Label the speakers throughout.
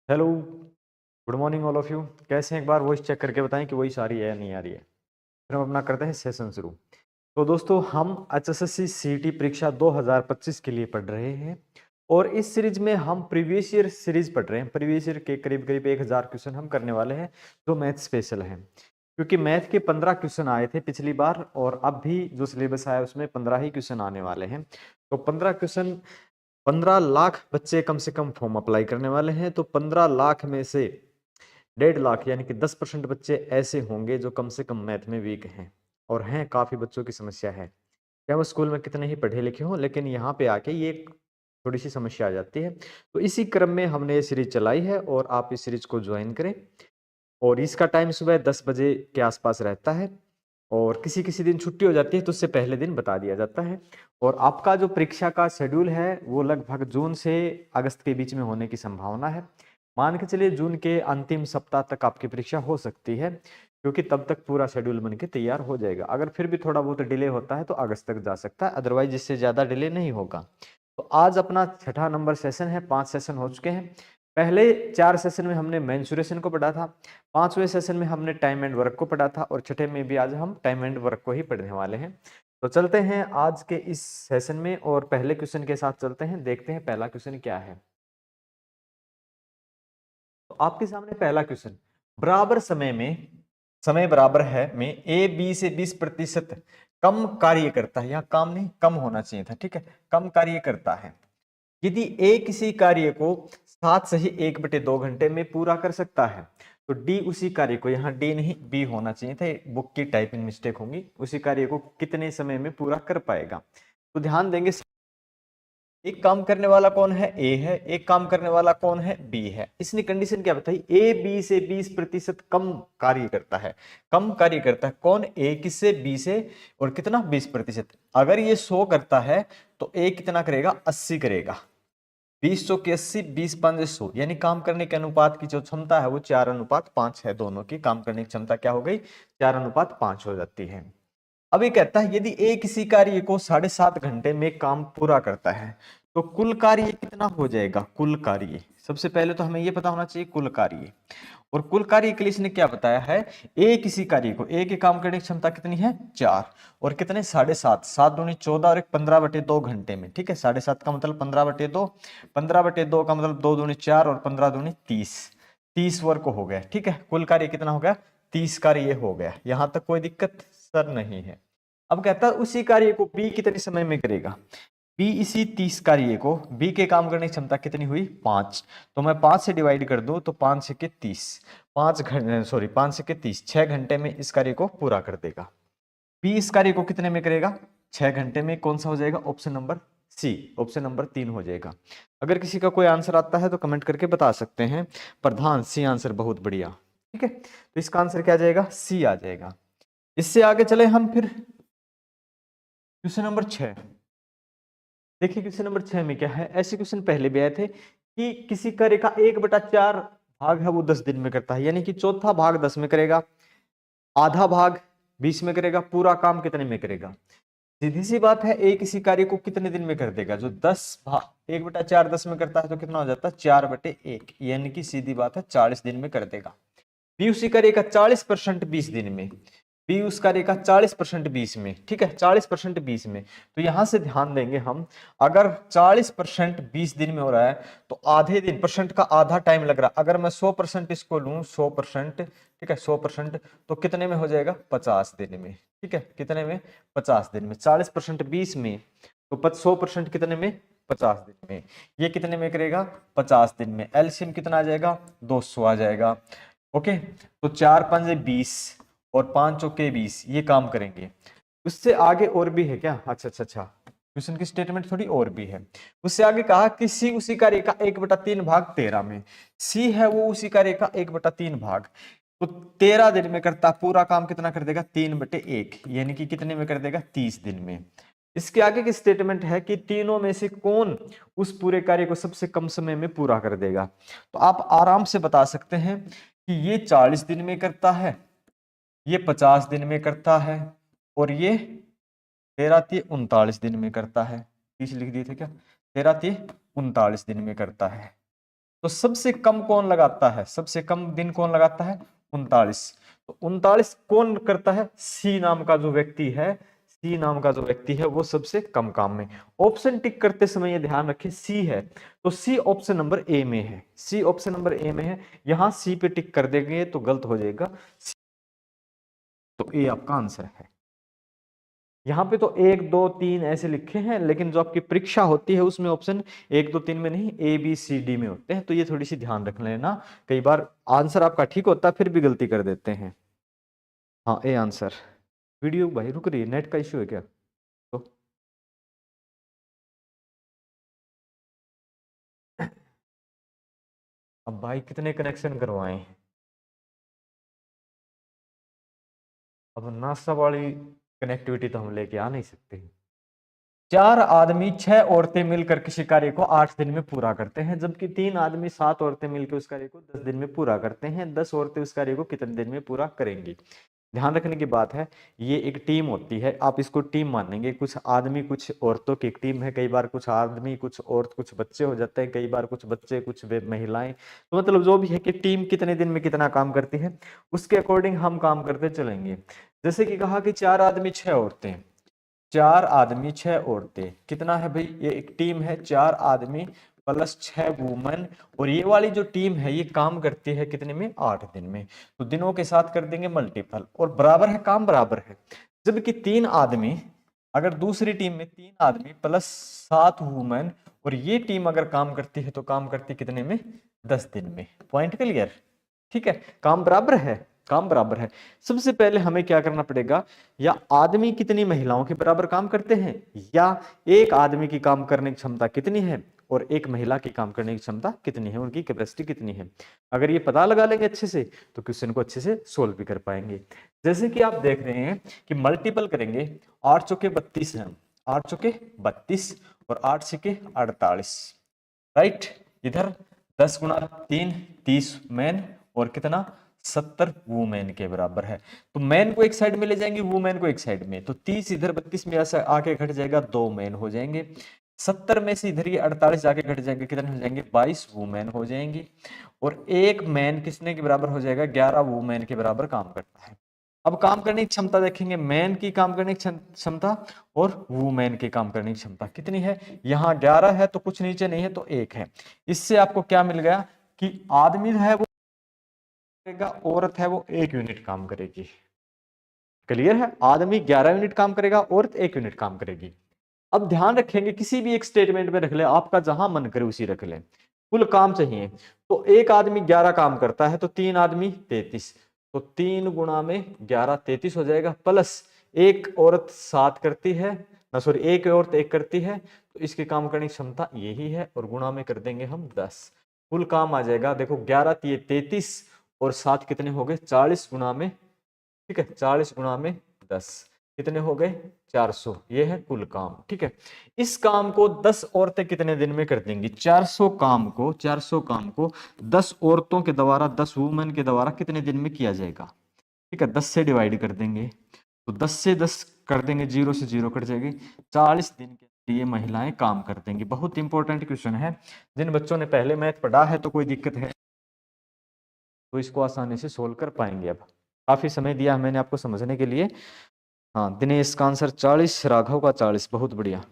Speaker 1: Hello, good morning all of you. कैसे हैं? एक बार वॉइस चेक करके बताएं कि वॉइस आ रही है या नहीं आ रही है। फिर हम अपना करते हैं सेशन शुरू। तो दोस्तों, हम एचएसएससी सीईटी परीक्षा 2025 के लिए पढ़ रहे हैं और इस सीरीज में हम प्रीवियस ईयर सीरीज पढ़ रहे हैं। प्रीवियस ईयर के करीब करीब 1000 क्वेश्चन हम करने वाले हैं जो मैथ स्पेशल हैं, क्योंकि मैथ के 15 क्वेश्चन आए थे पिछली बार और अब भी जो सिलेबस आया उसमें 15 ही क्वेश्चन आने वाले हैं। तो 15 क्वेश्चन, 15 लाख बच्चे कम से कम फॉर्म अप्लाई करने वाले हैं। तो 15 लाख में से 1.5 लाख यानी कि 10% बच्चे ऐसे होंगे जो कम से कम मैथ में वीक हैं, और हैं काफी बच्चों की समस्या है। क्या वो स्कूल में कितने ही पढ़े लिखे हों, लेकिन यहाँ पे आके ये थोड़ी सी समस्या आ जाती है। तो इसी क्रम में हमने ये सीरीज चलाई है और आप इस सीरीज को ज्वाइन करें। और इसका टाइम सुबह 10 बजे के आसपास रहता है और किसी किसी दिन छुट्टी हो जाती है तो उससे पहले दिन बता दिया जाता है। और आपका जो परीक्षा का शेड्यूल है वो लगभग जून से अगस्त के बीच में होने की संभावना है। मान के चलिए जून के अंतिम सप्ताह तक आपकी परीक्षा हो सकती है, क्योंकि तब तक पूरा शेड्यूल बन के तैयार हो जाएगा। अगर फिर भी थोड़ा बहुत डिले होता है तो अगस्त तक जा सकता है, अदरवाइज इससे ज़्यादा डिले नहीं होगा। तो आज अपना छठा नंबर सेशन है, 5 सेशन हो चुके हैं। पहले 4 सेशन में हमने मेंसुरेशन को पढ़ा था, 5वें सेशन में हमने टाइम एंड वर्क को पढ़ा था और छठे में भी आज हम टाइम एंड वर्क को ही पढ़ने वाले हैं। तो चलते हैं आज के इस सेशन में और पहले क्वेश्चन के साथ चलते हैं, देखते हैं पहला क्वेश्चन क्या है। तो आपके सामने पहला क्वेश्चन, बराबर समय में, समय बराबर है में ए बी से 20% कम कार्य करता है। यहाँ काम नहीं, कम होना चाहिए था, ठीक है, कम कार्य करता है। यदि ए किसी कार्य को 7 सही 1/2 घंटे में पूरा कर सकता है तो डी उसी कार्य को, यहाँ डी नहीं बी होना चाहिए था, बुक की टाइपिंग मिस्टेक होगी, उसी कार्य को कितने समय में पूरा कर पाएगा। तो ध्यान देंगे, एक काम करने वाला कौन है, ए है, एक काम करने वाला कौन है, बी है। इसने कंडीशन क्या बताई, ए बी से 20% कम कार्य करता है। कम कार्य करता है कौन, ए किससे, बी से, और कितना, 20%। अगर ये 100 करता है तो ए कितना करेगा, 80 करेगा। 20 की 80, 20 5 100, यानी काम करने के अनुपात की जो क्षमता है वो 4:5 है। दोनों की काम करने की क्षमता क्या हो गई, 4:5 हो जाती है। अभी कहता है यदि ए किसी कार्य को 7.5 घंटे में काम पूरा करता है तो कुल कार्य कितना हो जाएगा। कुल कार्य, सबसे पहले तो हमें यह पता होना चाहिए कुल कार्य। और कुल कार्य के लिए इसने क्या बताया है, ए किसी कार्य को, ए के काम करने की क्षमता कितनी है, 4, और कितने, 7.5, 7 दूनी 14 और एक 15/2 घंटे में, ठीक है। 7.5 का मतलब 15/2, 15/2 का मतलब 2 दूनी 4 और 15 दूनी 30, 30 वर्ग हो गया, ठीक है। कुल कार्य कितना हो गया, 30 कार्य हो गया। यहां तक कोई दिक्कत सर नहीं है। अब कहता है उसी कार्य को बी कितने समय में करेगा। बी इसी 30 कार्य को, बी के काम करने की क्षमता कितनी हुई, 5, तो मैं 5 से डिवाइड कर दूं तो 5 से 30, 5 से 30, 6 घंटे में इस कार्य को पूरा कर देगा। बी इस कार्य को कितने में करेगा, 6 घंटे में। कौन सा हो जाएगा, option number C, option number 3 हो जाएगा। अगर किसी का कोई आंसर आता है तो कमेंट करके बता सकते हैं। प्रधान सी आंसर, बहुत बढ़िया, ठीक है। तो इसका आंसर क्या आ जाएगा, सी आ जाएगा। इससे आगे चले हम फिर क्वेश्चन नंबर 6। देखिए क्वेश्चन नंबर 6 में क्या है, ऐसे क्वेश्चन पहले भी आए थे कि किसी कार्य का 1/4 भाग है वो 10 दिन में करता है, यानी कि चौथा भाग 10 में करेगा, आधा भाग 20 में करेगा, पूरा काम कितने में करेगा। सीधी सी बात है, ए किसी कार्य को कितने दिन में कर देगा, जो 10 भाग 1/4 10 में करता है तो कितना हो जाता है, 4/1, यानी कि सीधी बात है 40 दिन में कर देगा। बी उसी कार्य का 40% 20 दिन में, बी उस कार्य का 40% 20 में, ठीक है, 40% 20 में। तो यहां से ध्यान देंगे हम, अगर 40% 20 दिन में हो रहा है तो आधे दिन, परसेंट का आधा टाइम लग रहा है। अगर मैं 100% इसको लूं, 100%, ठीक है, 100%, तो कितने में हो जाएगा, 50 दिन में, ठीक है। कितने में, 50 दिन में। 40% 20 में तो 100% कितने में, 50 दिन में। ये कितने में करेगा, 50 दिन में। एलसीएम कितना आ जाएगा, 200 आ जाएगा। ओके, तो 4×5 = 20 और 5×4 = 20, ये काम करेंगे। उससे आगे और भी है क्या, अच्छा, क्वेश्चन की स्टेटमेंट थोड़ी और भी है। उससे आगे कहा कि सी उसी कार्य का 1/3 भाग 13 में, सी है वो उसी कार्य का 1/3 भाग, तो 13 दिन में करता, पूरा काम कितना कर देगा, 3/1, यानी कि कितने में कर देगा, 30 दिन में। इसके आगे की स्टेटमेंट है कि तीनों में से कौन उस पूरे कार्य को सबसे कम समय में पूरा कर देगा। तो आप आराम से बता सकते हैं कि ये 40 दिन में करता है, ये 50 दिन में करता है, और ये 13×3 = 39 दिन में करता है। 30 लिख दिए थे क्या, 13×3 = 39 दिन में करता है। तो सबसे कम कौन लगाता है, सबसे कम दिन कौन लगाता है, 39। तो 39 कौन करता है, सी नाम का जो व्यक्ति है, सी नाम का जो व्यक्ति है वो सबसे कम काम में। ऑप्शन टिक करते समय ये ध्यान रखें सी है, तो सी ऑप्शन नंबर ए में है, सी ऑप्शन नंबर ए में है। यहां सी पे टिक कर देंगे तो गलत हो जाएगा, तो ए आपका आंसर है। यहाँ पे तो 1 2 3 ऐसे लिखे हैं, लेकिन जो आपकी परीक्षा होती है उसमें ऑप्शन 1 2 3 में नहीं, ए बी सी डी में होते हैं, तो ये थोड़ी सी ध्यान रख लेना। कई बार आंसर आपका ठीक होता है फिर भी गलती कर देते हैं। हाँ ए आंसर। वीडियो भाई रुक रही है, नेट का इश्यू है क्या? तो अब भाई कितने कनेक्शन करवाएं, अब नासा वाली कनेक्टिविटी तो हम लेके आ नहीं सकते। 4 आदमी 6 औरतें मिलकर किसी कार्य को 8 दिन में पूरा करते हैं, जबकि 3 आदमी 7 औरतें मिलकर उस कार्य को 10 दिन में पूरा करते हैं। 10 औरतें उस कार्य को कितने दिन में पूरा करेंगी? ध्यान रखने की बात है, ये एक टीम होती है, आप इसको टीम मानेंगे। कुछ आदमी कुछ औरतों की एक टीम है, कई बार कुछ आदमी कुछ औरत कुछ बच्चे हो जाते हैं, कई बार कुछ बच्चे कुछ महिलाएं। तो मतलब जो भी है कि टीम कितने दिन में कितना काम करती है, उसके अकॉर्डिंग हम काम करते चलेंगे। जैसे कि कहा कि 4 आदमी 6 औरतें, 4 आदमी 6 औरतें, कितना है भाई, ये एक टीम है, 4 आदमी प्लस 6 वुमेन, और ये वाली जो टीम है ये काम करती है कितने में, 8 दिन में। तो दिनों के साथ कर देंगे मल्टीपल, और बराबर है, काम बराबर है। जबकि 3 आदमी, अगर दूसरी टीम में 3 आदमी प्लस 7 वुमेन, और ये टीम अगर काम करती है तो काम करती कितने में, 10 दिन में। Point clear? ठीक है, काम बराबर है, काम बराबर है। सबसे पहले हमें क्या करना पड़ेगा, या आदमी कितनी महिलाओं के बराबर काम करते हैं, या एक आदमी की काम करने की क्षमता कितनी है और एक महिला की काम करने की क्षमता कितनी है, उनकी कैपेसिटी कितनी है। अगर ये पता लगा लेंगे अच्छे से तो क्वेश्चन को अच्छे से सोल्व भी कर पाएंगे। जैसे कि आप देख रहे हैं कि मल्टीपल करेंगे, 8 चौके 32 है, 8 चौके 32 और 8 छके 48, राइट। इधर 10 गुणा 3 30 मैन, और कितना 70 वुमेन के बराबर है। तो मैन को एक साइड में ले जाएंगे, वुमेन को एक साइड में, तो 30 इधर 32 में ऐसा आके घट जाएगा, 2 मैन हो जाएंगे। 70 में से इधर ये 48 जाके घट जाएंगे, कितने हो जाएंगे, 22 वुमेन हो जाएंगी। और एक मैन किसने के बराबर हो जाएगा, 11 वुमेन के बराबर काम करता है। अब काम करने की क्षमता देखेंगे, मैन की काम करने की क्षमता और वुमेन की काम करने की क्षमता कितनी है। यहाँ 11 है तो कुछ नीचे नहीं है तो 1 है। इससे आपको क्या मिल गया कि आदमी है वो करेगा, औरत है वो 1 यूनिट काम करेगी। क्लियर है, आदमी 11 यूनिट काम करेगा, औरत 1 यूनिट काम करेगी। अब ध्यान रखेंगे, किसी भी एक स्टेटमेंट में रख ले, आपका जहां मन करे उसी रख ले, कुल काम चाहिए। तो एक आदमी 11 काम करता है तो 3 आदमी 33, तो 3 गुणा में 11 33 हो जाएगा, प्लस एक औरत 7 करती है ना, सॉरी एक औरत 1 करती है, तो इसके काम करने की क्षमता यही है, और गुणा में कर देंगे हम 10, कुल काम आ जाएगा। देखो 11 33 और 7 कितने हो गए, 40 गुणा में, ठीक है 40 गुणा में 10 कितने हो गए, 400। ये है कुल काम, ठीक है। इस काम को 10 औरतें कितने दिन में कर देंगी, 400 काम को, 400 काम को 10 औरतों के द्वारा, 10 वुमेन के द्वारा कितने दिन में किया जाएगा, ठीक है। 10 से डिवाइड कर देंगे, तो 10 से 10 कर देंगे, 0 से 0 कट जाएगी, 40 दिन के लिए महिलाएं काम कर देंगी। बहुत इंपॉर्टेंट क्वेश्चन है, जिन बच्चों ने पहले मैथ पढ़ा है तो कोई दिक्कत है तो इसको आसानी से सोल्व कर पाएंगे। अब काफी समय दिया मैंने आपको समझने के लिए। हाँ दिनेश का आंसर 40, राघव का 40, बहुत बढ़िया।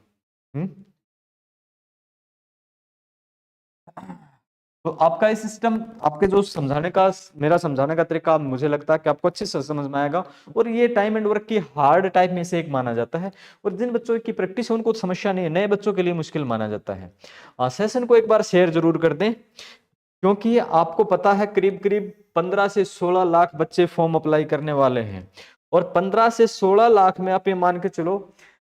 Speaker 1: तो आपका ये सिस्टम, आपके जो समझाने का, मेरा समझाने का तरीका मुझे लगता है कि आपको अच्छे से समझ में आएगा, और ये टाइम एंड वर्क की हार्ड टाइप में से एक माना जाता है, और जिन बच्चों की प्रैक्टिस है उनको समस्या नहीं है, नए बच्चों के लिए मुश्किल माना जाता है। सेशन को एक बार शेयर जरूर कर दें, क्योंकि आपको पता है करीब करीब 15 से 16 लाख बच्चे फॉर्म अप्लाई करने वाले हैं, और 15 से 16 लाख में आप ये मान के चलो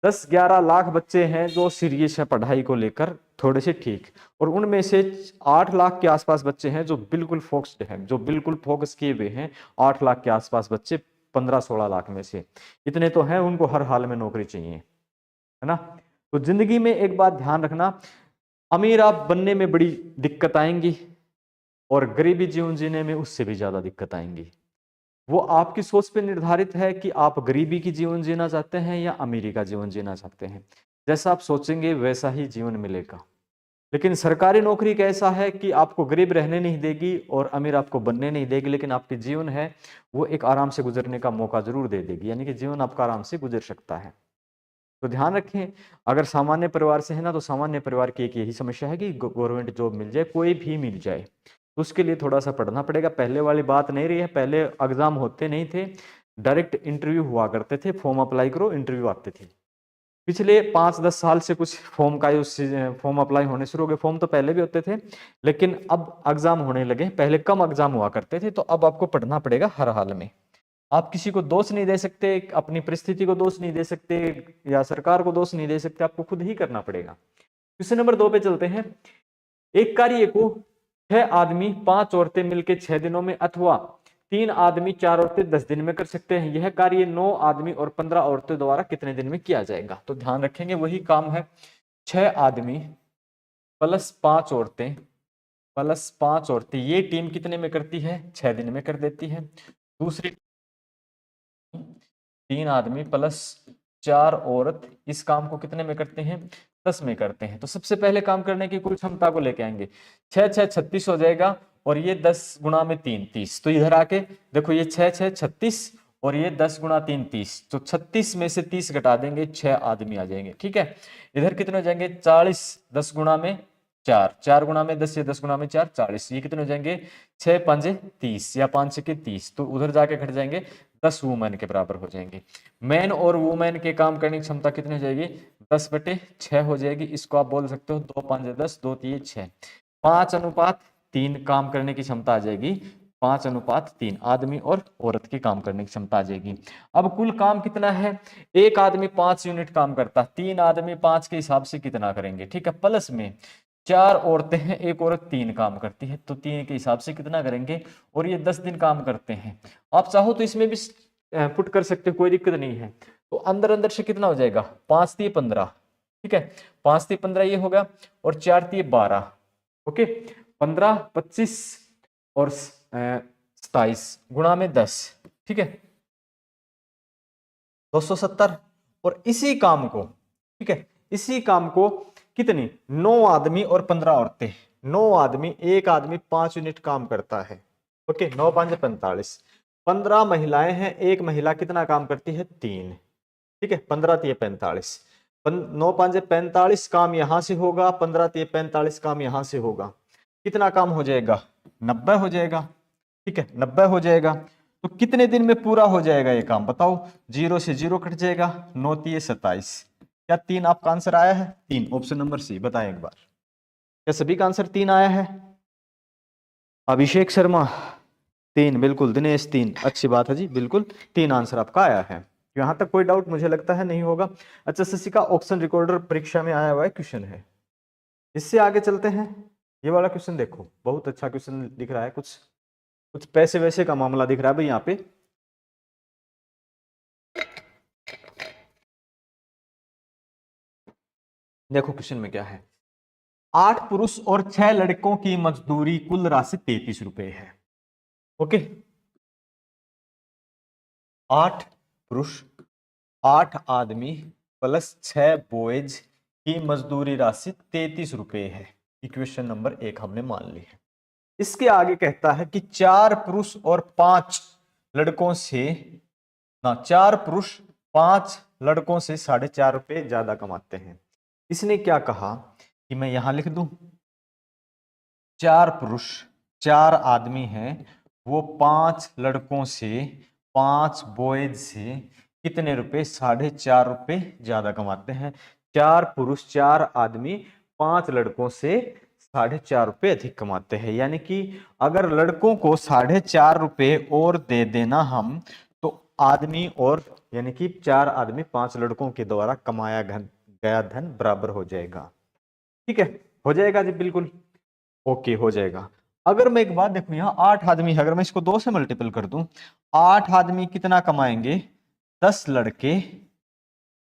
Speaker 1: 10-11 लाख बच्चे हैं जो सीरियस है पढ़ाई को लेकर, थोड़े से ठीक, और उनमें से 8 लाख के आसपास बच्चे हैं जो बिल्कुल फोकस्ड हैं, जो बिल्कुल फोकस किए हुए हैं। 8 लाख के आसपास बच्चे 15-16 लाख में से इतने तो हैं, उनको हर हाल में नौकरी चाहिए, है ना। तो जिंदगी में एक बात ध्यान रखना, अमीर आप बनने में बड़ी दिक्कत आएंगी, और गरीबी जीवन जीने में उससे भी ज्यादा दिक्कत आएंगी। वो आपकी सोच पे निर्धारित है कि आप गरीबी की जीवन जीना चाहते हैं या अमीरी का जीवन जीना चाहते हैं। जैसा आप सोचेंगे वैसा ही जीवन मिलेगा। लेकिन सरकारी नौकरी एक ऐसा है कि आपको गरीब रहने नहीं देगी और अमीर आपको बनने नहीं देगी, लेकिन आपके जीवन है वो एक आराम से गुजरने का मौका जरूर दे देगी, यानी कि जीवन आपका आराम से गुजर सकता है। तो ध्यान रखें, अगर सामान्य परिवार से है ना, तो सामान्य परिवार की एक यही समस्या है कि गवर्नमेंट जॉब मिल जाए, कोई भी मिल जाए, तो उसके लिए थोड़ा सा पढ़ना पड़ेगा। पहले वाली बात नहीं रही है, पहले एग्जाम होते नहीं थे, डायरेक्ट इंटरव्यू हुआ करते थे, फॉर्म अप्लाई करो इंटरव्यू आते थे। पिछले 5-10 साल से कुछ फॉर्म का फॉर्म अप्लाई होने शुरू हो गए। फॉर्म तो पहले भी होते थे, लेकिन अब एग्जाम होने लगे, पहले कम एग्जाम हुआ करते थे। तो अब आपको पढ़ना पड़ेगा हर हाल में। आप किसी को दोष नहीं दे सकते, अपनी परिस्थिति को दोष नहीं दे सकते, या सरकार को दोष नहीं दे सकते, आपको खुद ही करना पड़ेगा। क्वेश्चन नंबर 2 पे चलते हैं। एक कार्य को 6 आदमी 5 औरतें मिलकर 6 दिनों में अथवा 3 आदमी 4 औरतें 10 दिन में कर सकते हैं। यह कार्य 9 आदमी और 15 औरतों द्वारा कितने दिन में किया जाएगा? तो ध्यान रखेंगे वही काम है, 6 आदमी प्लस 5 औरतें प्लस 5 औरतें, ये टीम कितने में करती है? 6 दिन में कर देती है। दूसरी 3 आदमी प्लस 4 औरत इस काम को कितने में करते हैं? 10 में करते हैं। तो सबसे पहले काम करने की कुल क्षमता को लेके आएंगे। 6 6 36 हो जाएगा, और ये 10 गुणा में 3 30। तो इधर आके देखो, ये 6 6 36 और ये 10 गुणा 3 30। तो 36 में से 30 घटा देंगे, 6 आदमी आ जाएंगे। ठीक है, इधर कितने हो जाएंगे? 40। 10 गुणा में 4, 4 गुणा में 10 या 10 गुणा में 4 40। ये कितने हो जाएंगे? 6 5 30 या 5 6 30। तो उधर जाके घट जाएंगे, 10 वुमेन के बराबर हो जाएंगे। मैन और वुमेन के काम करने की क्षमता कितनी हो जाएगी? 10/6 हो जाएगी। इसको आप बोल सकते हो 2 5 10, 2 3 6, 5:3 काम करने की क्षमता आ जाएगी। 5:3 आदमी और औरत की काम करने की क्षमता आ जाएगी। अब कुल काम कितना है? एक आदमी 5 यूनिट काम करता, 3 आदमी 5 के हिसाब से कितना करेंगे? ठीक है, प्लस में 4 औरतें हैं, एक औरत 3 काम करती है, तो 3 के हिसाब से कितना करेंगे? और ये 10 दिन काम करते हैं। आप चाहो तो इसमें भी पुट कर सकते हो, कोई दिक्कत नहीं है। तो अंदर अंदर से कितना हो जाएगा? 5 3 15। ठीक है, 5 3 15 ये होगा, और 4 3 12। ओके, 15 25 और 27 गुणा में 10। ठीक है, 270। और इसी काम को, ठीक है, इसी काम को कितनी? 9 आदमी और 15 औरतें। 9 आदमी, एक आदमी 5 यूनिट काम करता है। ओके, 9 5 45। 15 महिलाएं हैं, एक महिला कितना काम करती है? 3। ठीक है, 15 3 45। 9 5 45 काम यहां से होगा, 15 3 45 काम यहां से होगा। कितना काम हो जाएगा? 90 हो जाएगा। ठीक है, 90 हो जाएगा। तो कितने दिन में पूरा हो जाएगा ये काम? बताओ। 0 से 0 कट जाएगा, 9 3 27। क्या 3 आपका आंसर आया है? 3, ऑप्शन नंबर सी। बताएं एक बार, क्या सभी का आंसर 3 आया है? अभिषेक शर्मा 3, बिल्कुल। दिनेश 3, अच्छी बात है जी, बिल्कुल 3 आंसर आपका आया है। यहां तक कोई डाउट मुझे लगता है नहीं होगा। अच्छा, शशिका, ऑक्शन रिकॉर्डर परीक्षा में आया हुआ है क्वेश्चन है। इससे आगे चलते हैं। ये वाला क्वेश्चन देखो, बहुत अच्छा क्वेश्चन दिख रहा है। कुछ कुछ पैसे वैसे का मामला दिख रहा है भाई यहाँ पे। देखो क्वेश्चन में क्या है। 8 पुरुष और 6 लड़कों की मजदूरी कुल राशि 33 रुपए है। ओके, 8 पुरुष 8 आदमी प्लस 6 बॉयज की मजदूरी राशि 33 रुपए है। इक्वेशन नंबर 1 हमने मान ली है। इसके आगे कहता है कि 4 पुरुष और 5 लड़कों से ना 4 पुरुष 5 लड़कों से 4.5 रुपए ज्यादा कमाते हैं। इसने क्या कहा कि मैं यहां लिख दूं, 4 पुरुष 4 आदमी हैं, वो 5 लड़कों से 5 बॉयज से कितने रुपए? 4.5 रुपए ज्यादा कमाते हैं। 4 पुरुष 4 आदमी 5 लड़कों से 4.5 रुपए अधिक कमाते हैं। यानी कि अगर लड़कों को 4.5 रुपए और दे देना हम, तो आदमी और, यानी कि 4 आदमी 5 लड़कों के द्वारा कमाया गया धन बराबर हो जाएगा। ठीक है, हो जाएगा जी, बिल्कुल ओके हो जाएगा। अगर मैं एक बात देखूं, यहाँ 8 आदमी है, अगर मैं इसको 2 से मल्टीपल कर दूं, 8 आदमी कितना कमाएंगे? 10 लड़के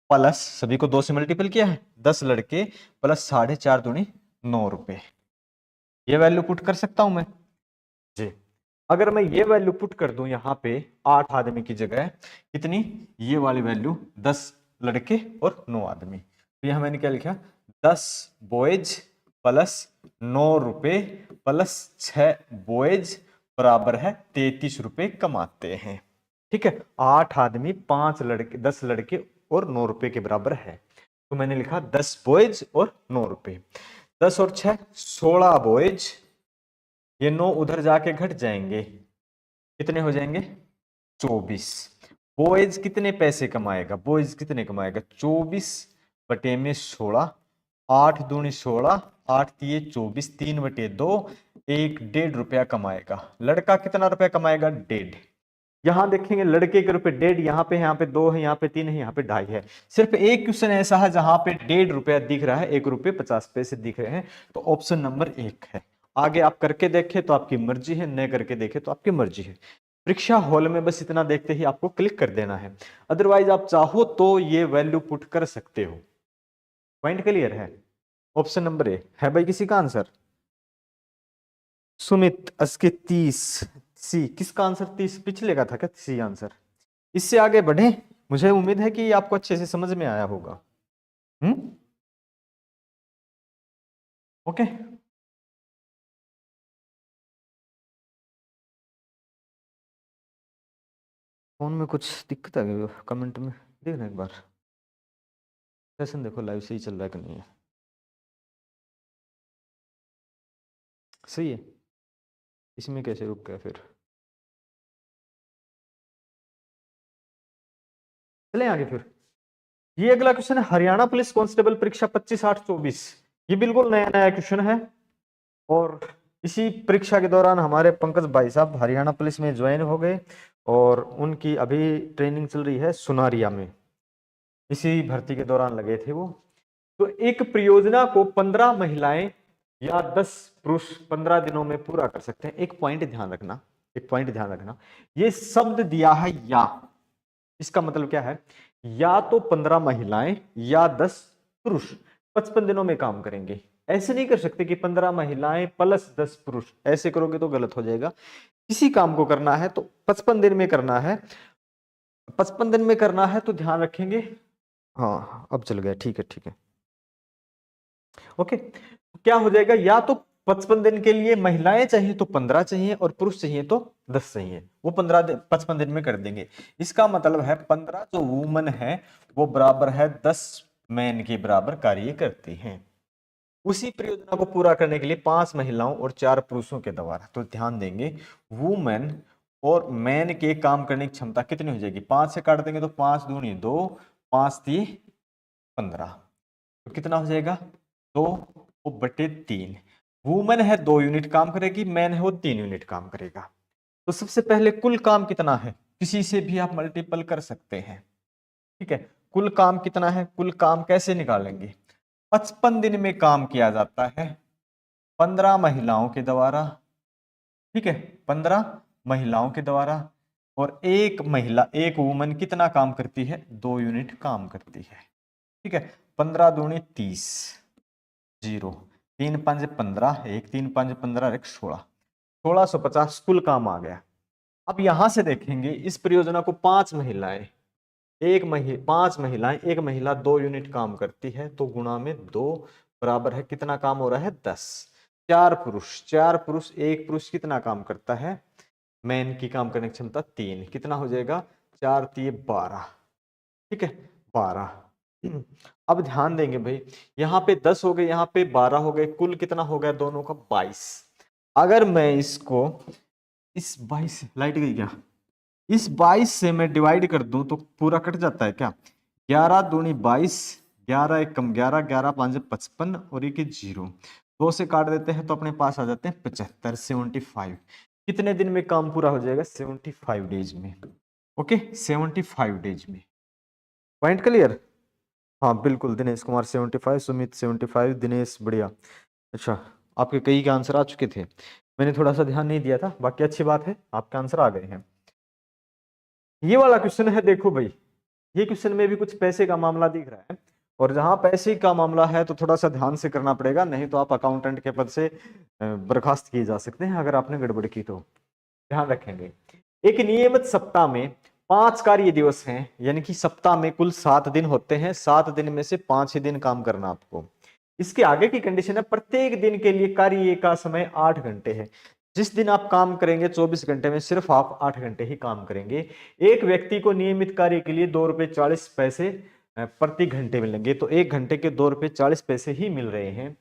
Speaker 1: प्लस, सभी को 2 से मल्टीपल किया है, 10 लड़के प्लस 4.5 दूनी 9 रुपए। ये वैल्यू पुट कर सकता हूं मैं जी। अगर मैं ये वैल्यू पुट कर दूं यहाँ पे 8 आदमी की जगह, कितनी? ये वाली वैल्यू 10 लड़के और 9 आदमी। तो यहां मैंने क्या लिखा? 10 बॉयज प्लस 9 रुपए प्लस 6 बॉयज बराबर है 33 रुपए कमाते हैं। ठीक है, 8 आदमी 5 लड़के 10 लड़के और 9 रुपए के बराबर है। तो मैंने लिखा 10 बॉयज और 9 रुपए। 10 और 6 16 बॉयज, ये 9 उधर जाके घट जाएंगे, कितने हो जाएंगे 24। बॉयज कितने पैसे कमाएगा, बॉयज कितने कमाएगा 24 बटे में 16, 8 दूनी 16, 8 तिये 24, 3/2, 1.5 रुपया कमाएगा। लड़का कितना रुपया कमाएगा 1.5। यहां देखेंगे लड़के के रुपए 1.5, यहाँ पे 2 है, यहाँ पे 3 है, यहाँ पे 2.5 है। सिर्फ एक क्वेश्चन ऐसा है जहां पे 1.5 रुपया दिख रहा है, 1 रुपये 50 पैसे दिख रहे हैं, तो ऑप्शन नंबर 1 है। आगे आप करके देखें तो आपकी मर्जी है, न करके देखें तो आपकी मर्जी है। परीक्षा हॉल में बस इतना देखते ही आपको क्लिक कर देना है, अदरवाइज आप चाहो तो ये वैल्यू पुट कर सकते हो। पॉइंट क्लियर है? ऑप्शन नंबर ए है भाई किसी का आंसर? सुमित अस्के 30 सी, किसका आंसर 30? पिछले का था क्या सी आंसर? इससे आगे बढ़े, मुझे उम्मीद है कि आपको अच्छे से समझ में आया होगा। ओके, फोन में कुछ दिक्कत आ गई कमेंट में देखना एक बार, सेशन देखो लाइव सही चल रहा है कि नहीं है। सही है, इसमें कैसे रुक गया फिर? चले आगे फिर। ये अगला क्वेश्चन है हरियाणा पुलिस कांस्टेबल परीक्षा 25/8/24। ये बिल्कुल नया नया क्वेश्चन है और इसी परीक्षा के दौरान हमारे पंकज भाई साहब हरियाणा पुलिस में ज्वाइन हो गए और उनकी अभी ट्रेनिंग चल रही है सुनारिया में, इसी भर्ती के दौरान लगे थे वो। तो एक परियोजना को 15 महिलाएं या 10 पुरुष 15 दिनों में पूरा कर सकते हैं। एक पॉइंट ध्यान रखना, एक पॉइंट ध्यान रखना, ये शब्द दिया है या, इसका मतलब क्या है? या तो 15 महिलाएं या 10 पुरुष 55 दिनों में काम करेंगे। ऐसे नहीं कर सकते कि 15 महिलाएं प्लस 10 पुरुष, ऐसे करोगे तो गलत हो जाएगा। किसी काम को करना है तो 55 दिन में करना है, 55 दिन में करना है तो ध्यान रखेंगे। हाँ अब चल गया, ठीक है ठीक है ओके। क्या हो जाएगा? या तो 55 दिन के लिए महिलाएं चाहिए तो 15 चाहिए और पुरुष चाहिए तो 10 चाहिए, वो 55 दिन में कर देंगे। इसका मतलब है 15 जो वुमन है वो बराबर है 10 मैन के बराबर कार्य करती हैं। उसी परियोजना को पूरा करने के लिए 5 महिलाओं और 4 पुरुषों के द्वारा, तो ध्यान देंगे वुमेन और मैन के काम करने की क्षमता कितनी हो जाएगी? 5 से काट देंगे तो 5 दूनी 2, 5 3 15, तो कितना हो जाएगा 2/3। वुमेन है 2 यूनिट काम करेगी, मैन है वो 3 यूनिट काम करेगा। तो सबसे पहले कुल काम कितना है, किसी से भी आप मल्टीपल कर सकते हैं। ठीक है, कुल काम कितना है? कुल काम कैसे निकालेंगे? 55 दिन में काम किया जाता है 15 महिलाओं के द्वारा। ठीक है, 15 महिलाओं के द्वारा, और एक महिला एक वुमन कितना काम करती है? 2 यूनिट काम करती है। ठीक है, 15 दूनी 30, 0 3 5 15, 1 3 5 15, 1 16, 1650 कुल काम आ गया। अब यहां से देखेंगे इस परियोजना को 5 महिलाएं, 5 महिलाएं, एक महिला 2 यूनिट काम करती है, तो गुणा में 2 बराबर है कितना काम हो रहा है? 10। 4 पुरुष, 4 पुरुष, एक पुरुष कितना काम करता है? मैन की काम करने की क्षमता 3, कितना हो जाएगा? 4 3 12। ठीक है 12। अब ध्यान देंगे भाई, यहाँ पे 10 हो गए, यहाँ पे 12 हो गए, कुल कितना हो गया दोनों का? 22। अगर मैं इसको इस 22, लाइट गई क्या? इस 22 से मैं डिवाइड कर दूं तो पूरा कट जाता है क्या? 11 दूनी 22, 11 एक कम 11, 11 5 55 और एक 0, 2 से काट देते हैं तो अपने पास आ जाते हैं 75, 75। कितने दिन में काम पूरा हो जाएगा? 75 डेज में। ओके 75 डेज में। Point clear? हाँ बिल्कुल, दिनेश कुमार 75, सुमित 75, दिनेश बढ़िया। अच्छा, आपके कई के आंसर आ चुके थे, मैंने थोड़ा सा ध्यान नहीं दिया था, बाकी अच्छी बात है आपके आंसर आ गए हैं। ये वाला क्वेश्चन है, देखो भाई ये क्वेश्चन में भी कुछ पैसे का मामला दिख रहा है, और जहां पैसे का मामला है तो थोड़ा सा ध्यान से करना पड़ेगा, नहीं तो आप अकाउंटेंट के पद से बर्खास्त किए जा सकते हैं अगर आपने गड़बड़ की तो। ध्यान रखेंगे, एक नियमित सप्ताह में 5 कार्य दिवस हैं, यानी कि सप्ताह में कुल 7 दिन होते हैं, 7 दिन में से 5 ही दिन काम करना आपको। इसके आगे की कंडीशन है प्रत्येक दिन के लिए कार्य का समय 8 घंटे है। जिस दिन आप काम करेंगे 24 घंटे में सिर्फ आप 8 घंटे ही काम करेंगे। एक व्यक्ति को नियमित कार्य के लिए 2 रुपये 40 पैसे प्रति घंटे मिलेंगे। तो 1 घंटे के 2 रुपये 40 पैसे ही मिल रहे हैं।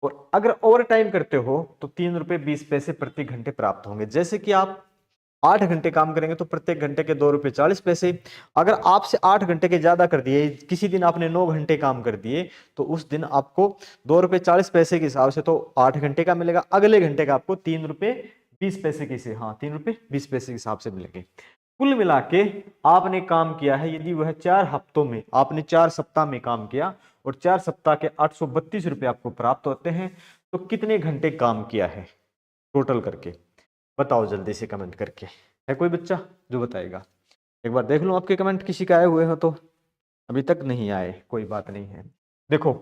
Speaker 1: और अगर ओवर टाइम करते हो तो 3 रुपये 20 पैसे प्रति घंटे प्राप्त होंगे। जैसे कि आप 8 घंटे काम करेंगे तो प्रत्येक घंटे के 2 रुपये 40 पैसे। अगर आपसे 8 घंटे के ज्यादा कर दिए, किसी दिन आपने 9 घंटे काम कर दिए, तो उस दिन आपको 2 रुपये 40 पैसे के हिसाब से तो 8 घंटे का मिलेगा, अगले घंटे का आपको 3 रुपये 20 पैसे के, हाँ 3 रुपये 20 पैसे के हिसाब से मिलेंगे। कुल मिला के आपने काम किया है, यदि वह 4 हफ्तों में, आपने 4 सप्ताह में काम किया और 4 सप्ताह के 832 रुपये आपको प्राप्त होते हैं, तो कितने घंटे काम किया है टोटल करके बताओ जल्दी से कमेंट करके। है कोई बच्चा जो बताएगा? एक बार देख लो आपके कमेंट, किसी का आए हुए हो तो। अभी तक नहीं आए, कोई बात नहीं है। देखो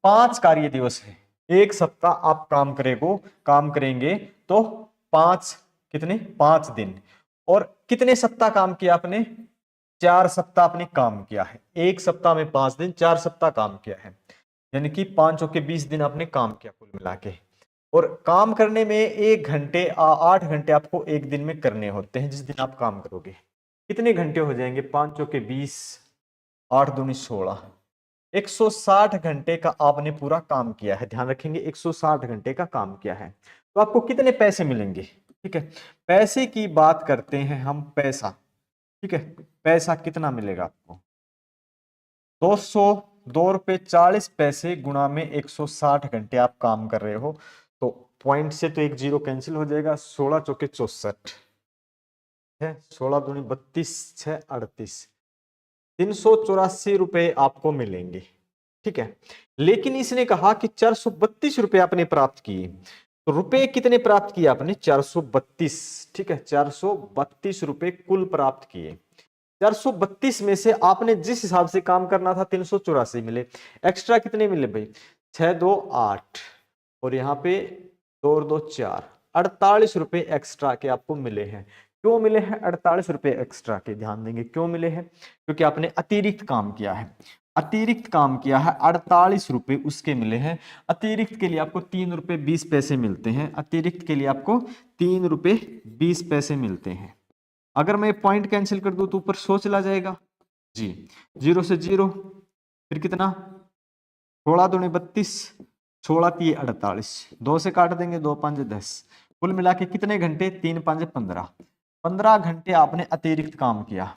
Speaker 1: 5 कार्य दिवस है, एक सप्ताह आप काम करेंगे तो 5 कितने 5 दिन। और कितने सप्ताह काम किया आपने? 4 सप्ताह आपने काम किया है। एक सप्ताह में 5 दिन, 4 सप्ताह काम किया है, यानी कि 5 और के 20 दिन आपने काम किया कुल मिला के। और काम करने में 8 घंटे आपको एक दिन में करने होते हैं जिस दिन आप काम करोगे। कितने घंटे हो जाएंगे? 5 के 20, 8 दूनी 16, 160 घंटे का आपने पूरा काम किया है। ध्यान रखेंगे 160 घंटे का काम किया है, तो आपको कितने पैसे मिलेंगे? ठीक है, पैसे की बात करते हैं हम, पैसा। ठीक है, पैसा कितना मिलेगा आपको? 202 रुपये 40 पैसे गुणा में 160 घंटे आप काम कर रहे हो, तो पॉइंट से तो एक जीरो कैंसिल हो जाएगा। 16 चौके 64 है, 16 दूनी 32, 6 38, 384 रुपए आपको मिलेंगे। ठीक है, लेकिन इसने कहा कि 432 रुपए आपने प्राप्त किए, तो रुपए कितने प्राप्त किए आपने? 432। ठीक है, 432 रुपए कुल प्राप्त किए। 432 में से आपने जिस हिसाब से काम करना था 384 मिले, एक्स्ट्रा कितने मिले भाई? 6 2 8 और यहाँ पे 2 और 2 4, 48 रुपए एक्स्ट्रा के आपको मिले हैं। क्यों मिले हैं 48 रुपए एक्स्ट्रा के? ध्यान देंगे क्यों मिले हैं, क्योंकि आपने अतिरिक्त काम किया है। अतिरिक्त काम किया है, 48 रुपए उसके मिले हैं। अतिरिक्त के लिए आपको 3 रुपये 20 पैसे मिलते हैं। अतिरिक्त के लिए आपको 3 रुपये 20 पैसे मिलते हैं। अगर मैं पॉइंट कैंसिल कर दूं तो ऊपर 100 चला जाएगा जी, 0 से 0, फिर कितना? 16 दूनी 32, 16 3 48, 2 से काट देंगे, 2 5 10, कुल मिला के कितने घंटे? 3 5 15, 15 घंटे आपने अतिरिक्त काम किया।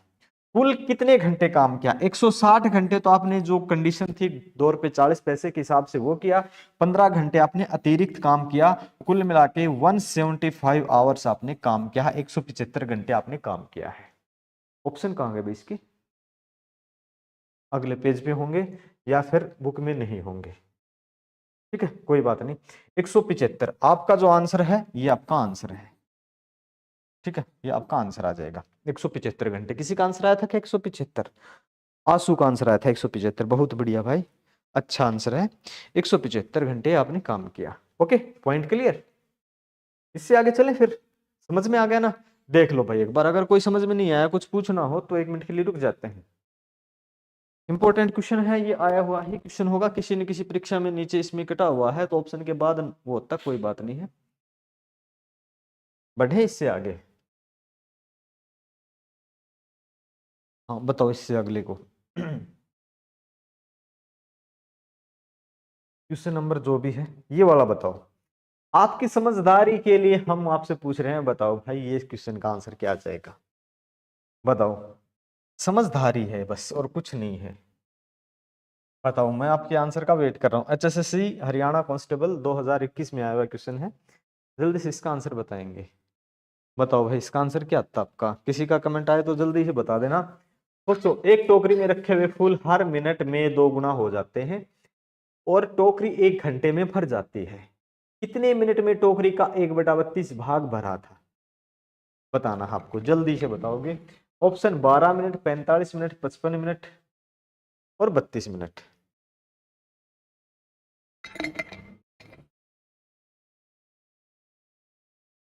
Speaker 1: कुल कितने घंटे काम किया? 160 घंटे तो आपने जो कंडीशन थी 2 रुपये 40 पैसे के हिसाब से वो किया, 15 घंटे आपने अतिरिक्त काम किया। कुल मिला के 175 आवर्स आपने काम किया है, 175 घंटे आपने काम किया है। ऑप्शन कहाँ गए भाई इसके? अगले पेज पे होंगे या फिर बुक में नहीं होंगे। ठीक है, कोई बात नहीं। 175 आपका जो आंसर है, ये आपका आंसर है। ठीक है, ये आपका आंसर आ जाएगा 175 घंटे। किसी का आंसर आया था क्या 175? आंसू का आंसर आया था 175। बहुत बढ़िया भाई, अच्छा आंसर है। 175 घंटे आपने काम किया। Okay, point clear. इससे आगे चलें फिर, समझ में आ गया ना? देख लो भाई एक बार, अगर कोई समझ में नहीं आया, कुछ पूछना हो तो 1 मिनट के लिए रुक जाते हैं। इंपॉर्टेंट क्वेश्चन है, ये आया हुआ ही क्वेश्चन होगा किसी न किसी परीक्षा में, नीचे इसमें कटा हुआ है, तो ऑप्शन के बाद वो होता, कोई बात नहीं है। बढ़े इससे आगे? हाँ बताओ इससे अगले को। क्वेश्चन नंबर जो भी है ये वाला बताओ। आपकी समझदारी के लिए हम आपसे पूछ रहे हैं, बताओ भाई ये क्वेश्चन का आंसर क्या आ जाएगा? बताओ, समझदारी है बस और कुछ नहीं है। बताओ, मैं आपके आंसर का वेट कर रहा हूँ। HSSC हरियाणा कांस्टेबल 2021 में आया हुआ क्वेश्चन है, जल्दी से इसका आंसर बताएंगे। बताओ भाई इसका आंसर क्या था आपका? किसी का कमेंट आए तो जल्दी से बता देना। सोचो, एक टोकरी में रखे हुए फूल हर मिनट में 2 गुना हो जाते हैं और टोकरी 1 घंटे में भर जाती है। कितने मिनट में टोकरी का 1/32 भाग भरा था? बताना आपको, जल्दी से बताओगे। ऑप्शन 12 मिनट, 45 मिनट, 55 मिनट और 32 मिनट।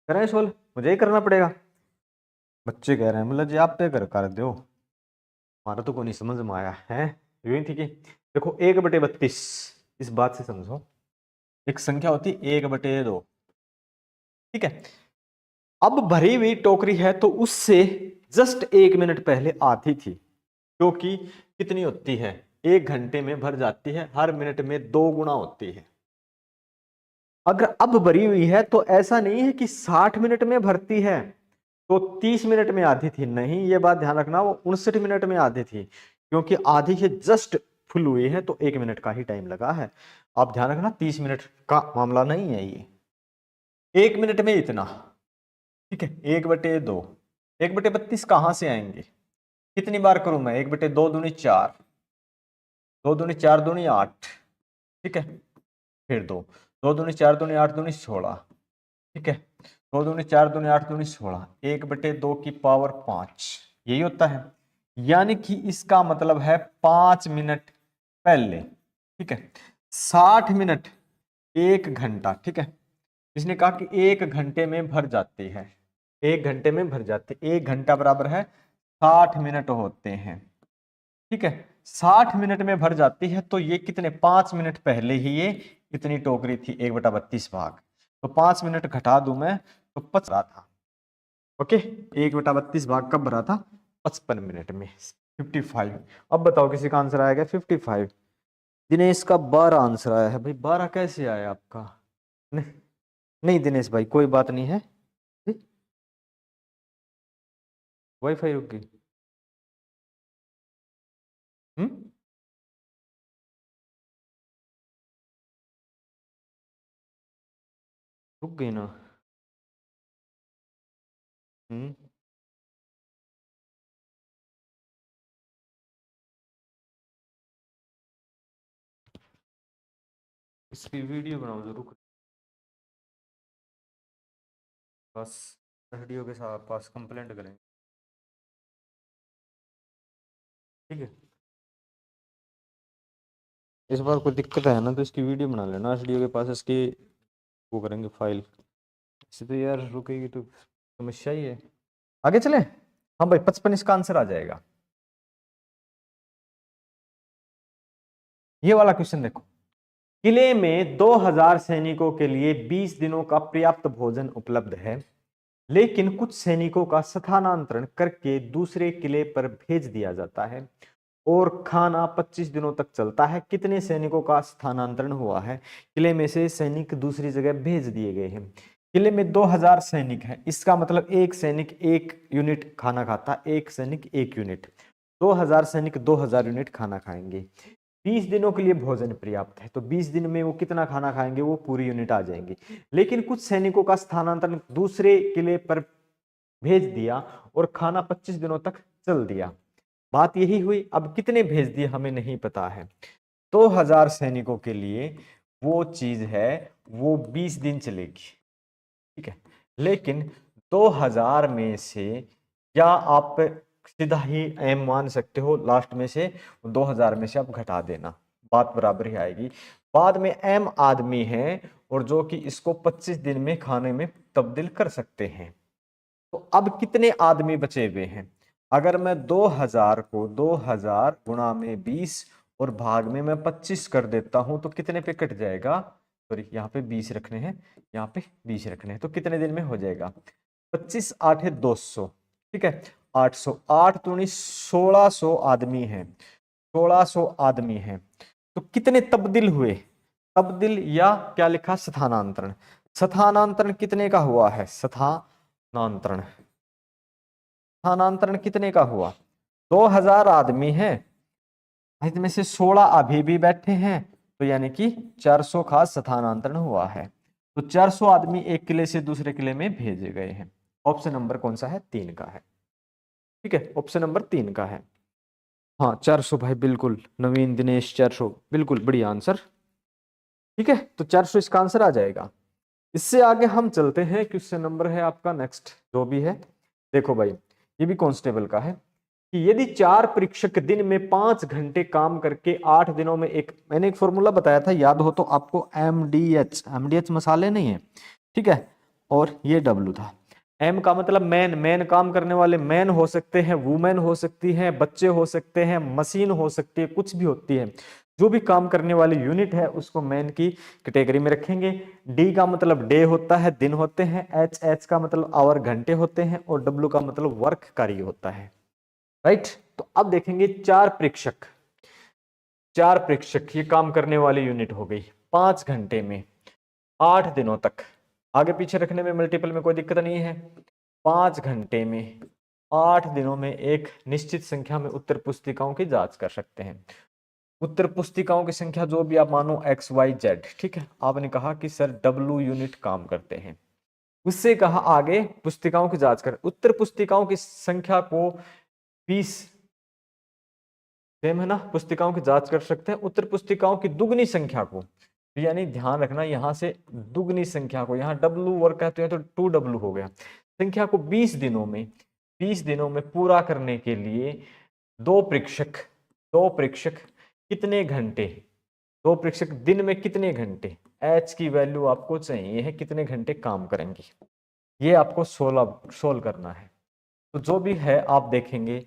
Speaker 1: करें सोल्व? मुझे ही करना पड़ेगा? बच्चे कह रहे हैं मतलब जी आप पे कर दो, हमारा तो कोई नहीं समझ में आया है। यूं ठीक है, देखो 1/32 इस बात से समझो, एक संख्या होती है 1/2, ठीक है। अब भरी हुई टोकरी है तो उससे जस्ट 1 मिनट पहले आती थी, क्योंकि कितनी होती है, 1 घंटे में भर जाती है, हर मिनट में 2 गुना होती है। अगर अब भरी हुई है तो ऐसा नहीं है कि 60 मिनट में भरती है तो 30 मिनट में आधी थी, नहीं, ये बात ध्यान रखना, वो 59 मिनट में आधी थी, क्योंकि आधी से जस्ट फुल हुई है तो 1 मिनट का ही टाइम लगा है। आप ध्यान रखना, 30 मिनट का मामला नहीं है ये, 1 मिनट में इतना, ठीक है। 1/2, 1/32 कहां से आएंगे, कितनी बार करूं मैं, 1/2 दूनी 4, 2 दूनी 4 दूनी 8, ठीक है, फिर 2 दूनी 4 दूनी 8 दूनी 16, ठीक है, 2 दूनी 4 दूनी 8 दूनी 16, 1/2 की पावर 5, यही होता है। यानी कि इसका मतलब है 5 मिनट पहले, ठीक है। 60 मिनट 1 घंटा, ठीक है। इसने कहा कि 1 घंटे में भर जाती है, 1 घंटे में भर जाती है, 1 घंटा बराबर है 60 मिनट होते हैं, ठीक है। 60 मिनट में भर जाती है तो ये कितने, 5 मिनट पहले ही ये कितनी टोकरी थी, 1/32 भाग, तो 5 मिनट घटा दूं मैं तो 55 रहा था, ओके। 1/32 भाग कब भरा था, 55 मिनट में, 55। अब बताओ किसी का आंसर आएगा 55। दिनेश का 12 आंसर आया है भाई, 12 कैसे आया आपका, नहीं, नहीं दिनेश भाई कोई बात नहीं है, वाईफाई रुक गई, हम्म, रुक गई ना, हम्म, इसकी वीडियो बनाओ जो, रुक, बस वीडियो के साथ पास कंप्लेंट करेंगे, ठीक है। इस बार कोई दिक्कत है ना तो इसकी वीडियो बना लेना, वीडियो के पास इसकी वो करेंगे फाइल, इससे तो यार रुकेगी तो समस्या ही है। आगे चले, हाँ भाई 55 इसका आंसर आ जाएगा। ये वाला क्वेश्चन देखो, किले में 2000 सैनिकों के लिए 20 दिनों का पर्याप्त भोजन उपलब्ध है, लेकिन कुछ सैनिकों का स्थानांतरण करके दूसरे किले पर भेज दिया जाता है और खाना 25 दिनों तक चलता है। कितने सैनिकों का स्थानांतरण हुआ है, किले में से सैनिक दूसरी जगह भेज दिए गए हैं। किले में 2000 सैनिक हैं, इसका मतलब एक सैनिक 1 यूनिट खाना खाता, एक सैनिक 1 यूनिट, 2000 सैनिक 2000 यूनिट खाना खाएंगे। 20 दिनों के लिए भोजन पर्याप्त है, तो 20 दिन में वो कितना खाना खाएंगे, वो पूरी यूनिट आ जाएंगी। लेकिन कुछ सैनिकों का स्थानांतरण दूसरे किले पर भेज दिया और खाना 25 दिनों तक चल दिया, बात यही हुई। अब कितने भेज दिए हमें नहीं पता है, 2000 सैनिकों के लिए वो चीज है वो 20 दिन चलेगी, ठीक है। लेकिन 2000 में से, या आप सीधा ही एम मान सकते हो, लास्ट में से 2000 में से आप घटा देना, बात बराबर ही आएगी। बाद में एम आदमी है और जो कि इसको 25 दिन में खाने में तब्दील कर सकते हैं, तो अब कितने आदमी बचे हुए हैं। अगर मैं 2000 को 2000 गुणा में 20 और भाग में मैं 25 कर देता हूं तो कितने पे कट जाएगा, सॉरी यहाँ पे 20 रखने हैं, यहाँ पे 20 रखने हैं, तो कितने दिन में हो जाएगा, 25 8 है 200, ठीक है, 800, 8 दूनी 1600 आदमी हैं, 1600 आदमी हैं, तो कितने तब्दील हुए, तब्दील या क्या लिखा, स्थानांतरण, स्थानांतरण कितने का हुआ है, स्थानांतरण, स्थानांतरण कितने का हुआ, 2000 आदमी हैं, इसमें से 16 अभी भी बैठे हैं, तो यानी कि 400 का स्थानांतरण हुआ है, तो 400 आदमी एक किले से दूसरे किले में भेजे गए हैं। ऑप्शन नंबर कौन सा है, 3 का है, ठीक है, ऑप्शन नंबर 3 का है। हाँ 400 भाई, बिल्कुल नवीन दिनेश 400, बिल्कुल बढ़िया आंसर, ठीक है, तो 400 इसका आंसर आ जाएगा। इससे आगे हम चलते हैं, क्वेश्चन नंबर है आपका नेक्स्ट जो भी है, देखो भाई ये भी कांस्टेबल का है कि यदि 4 परीक्षक दिन में 5 घंटे काम करके 8 दिनों में एक, मैंने एक फॉर्मूला बताया था याद हो तो आपको, एमडीएच मसाले नहीं है, ठीक है, और ये डब्ल्यू था। एम का मतलब मैन, मैन काम करने वाले, मैन हो सकते हैं, वुमेन हो सकती है, बच्चे हो सकते हैं, मशीन हो सकती है, कुछ भी होती है, जो भी काम करने वाली यूनिट है उसको मैन की कैटेगरी में रखेंगे। डी का मतलब डे होता है, दिन होते हैं। एच का मतलब आवर, घंटे होते हैं। और डब्ल्यू का मतलब वर्क, कार्य होता है। राइट। तो अब देखेंगे चार प्रेक्षक ये काम करने वाली यूनिट हो गई। 5 घंटे में 8 दिनों तक, आगे पीछे रखने में मल्टीपल में कोई दिक्कत नहीं है। 5 घंटे में 8 दिनों में एक निश्चित संख्या में उत्तर पुस्तिकाओं की जांच कर सकते हैं। उत्तर पुस्तिकाओं की संख्या जो भी आप मानो XYZ, ठीक है। आपने कहा कि सर W यूनिट काम करते हैं, उससे कहा आगे पुस्तिकाओं की जांच कर। उत्तर पुस्तिकाओं की संख्या को 20, सेम है ना, पुस्तिकाओं की जांच कर सकते हैं। उत्तर पुस्तिकाओं की दुगनी संख्या को, यानी ध्यान रखना यहां से दुगनी संख्या को, यहाँ W वर्क कहते हैं तो 2W हो गया। संख्या को 20 दिनों में पूरा करने के लिए दो प्रेक्षक कितने घंटे, दो प्रेक्षक दिन में कितने घंटे, H की वैल्यू आपको चाहिए है, कितने घंटे काम करेंगे, ये आपको सोल्व करना है। तो जो भी है आप देखेंगे,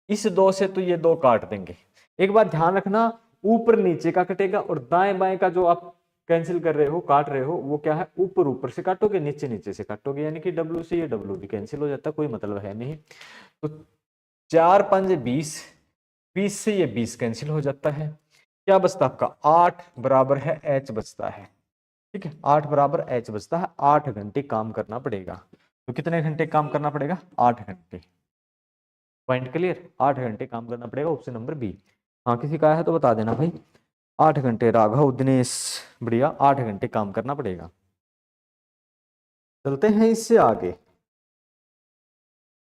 Speaker 1: इस दो से तो ये दो काट देंगे। एक बात ध्यान रखना, ऊपर नीचे का कटेगा और दाएं बाएं का जो आप कैंसिल कर रहे हो, काट रहे हो, वो क्या है, ऊपर से काटोगे, नीचे से काटोगे, यानी कि W से ये W भी कैंसिल हो जाता है, कोई मतलब है नहीं। तो 4 5 20, 20 से ये 20 कैंसिल हो जाता है। क्या बचता आपका, 8 बराबर है H बचता है। ठीक है, 8 बराबर H बचता है। 8 घंटे काम करना पड़ेगा। तो कितने घंटे काम करना पड़ेगा, 8 घंटे। पॉइंट क्लियर, 8 घंटे काम करना पड़ेगा, ऑप्शन नंबर बी। हाँ, किसी का है तो बता देना भाई। 8 घंटे, राघव, दिनेश, बढ़िया, 8 घंटे काम करना पड़ेगा। चलते हैं इससे आगे,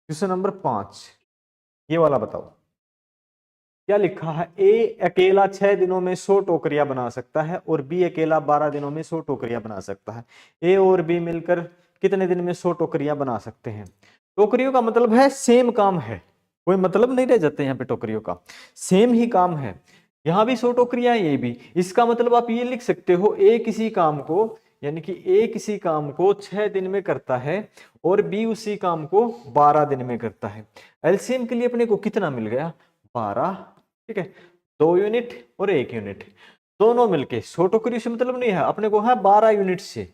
Speaker 1: क्वेश्चन नंबर 5, ये वाला बताओ क्या लिखा है। ए अकेला 6 दिनों में 100 टोकरियां बना सकता है और बी अकेला 12 दिनों में 100 टोकरियां बना सकता है। ए और बी मिलकर कितने दिन में 100 टोकरियां बना सकते हैं। टोकरियों का मतलब है सेम काम है, कोई मतलब नहीं रह जाते यहाँ पे, टोकरियों का सेम ही काम है। यहाँ भी 100 टोकरियां, ये भी। इसका मतलब आप ये लिख सकते हो, ए किसी काम को, यानी कि ए किसी काम को 6 दिन में करता है और बी उसी काम को 12 दिन में करता है। एलसीएम के लिए अपने को कितना मिल गया, 12। ठीक है, 2 यूनिट और 1 यूनिट दोनों मिलके 100 टोकरी से मतलब नहीं है अपने को, है 12 यूनिट से,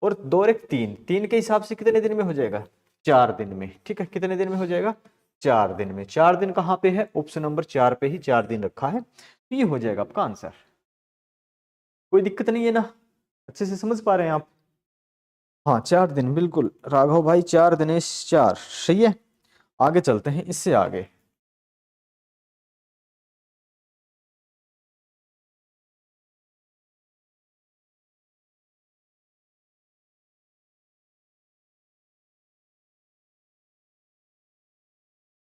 Speaker 1: और 2 और 1 3, 3 के हिसाब से कितने दिन में हो जाएगा, 4 दिन में। ठीक है, कितने दिन में हो जाएगा, 4 दिन में। 4 दिन कहाँ पे है, ऑप्शन नंबर 4 पे ही 4 दिन रखा है, तो ये हो जाएगा आपका आंसर। कोई दिक्कत नहीं है ना, अच्छे से समझ पा रहे हैं आप। हाँ, 4 दिन, बिल्कुल राघव भाई, 4 दिनेश 4, सही है। आगे चलते हैं इससे आगे।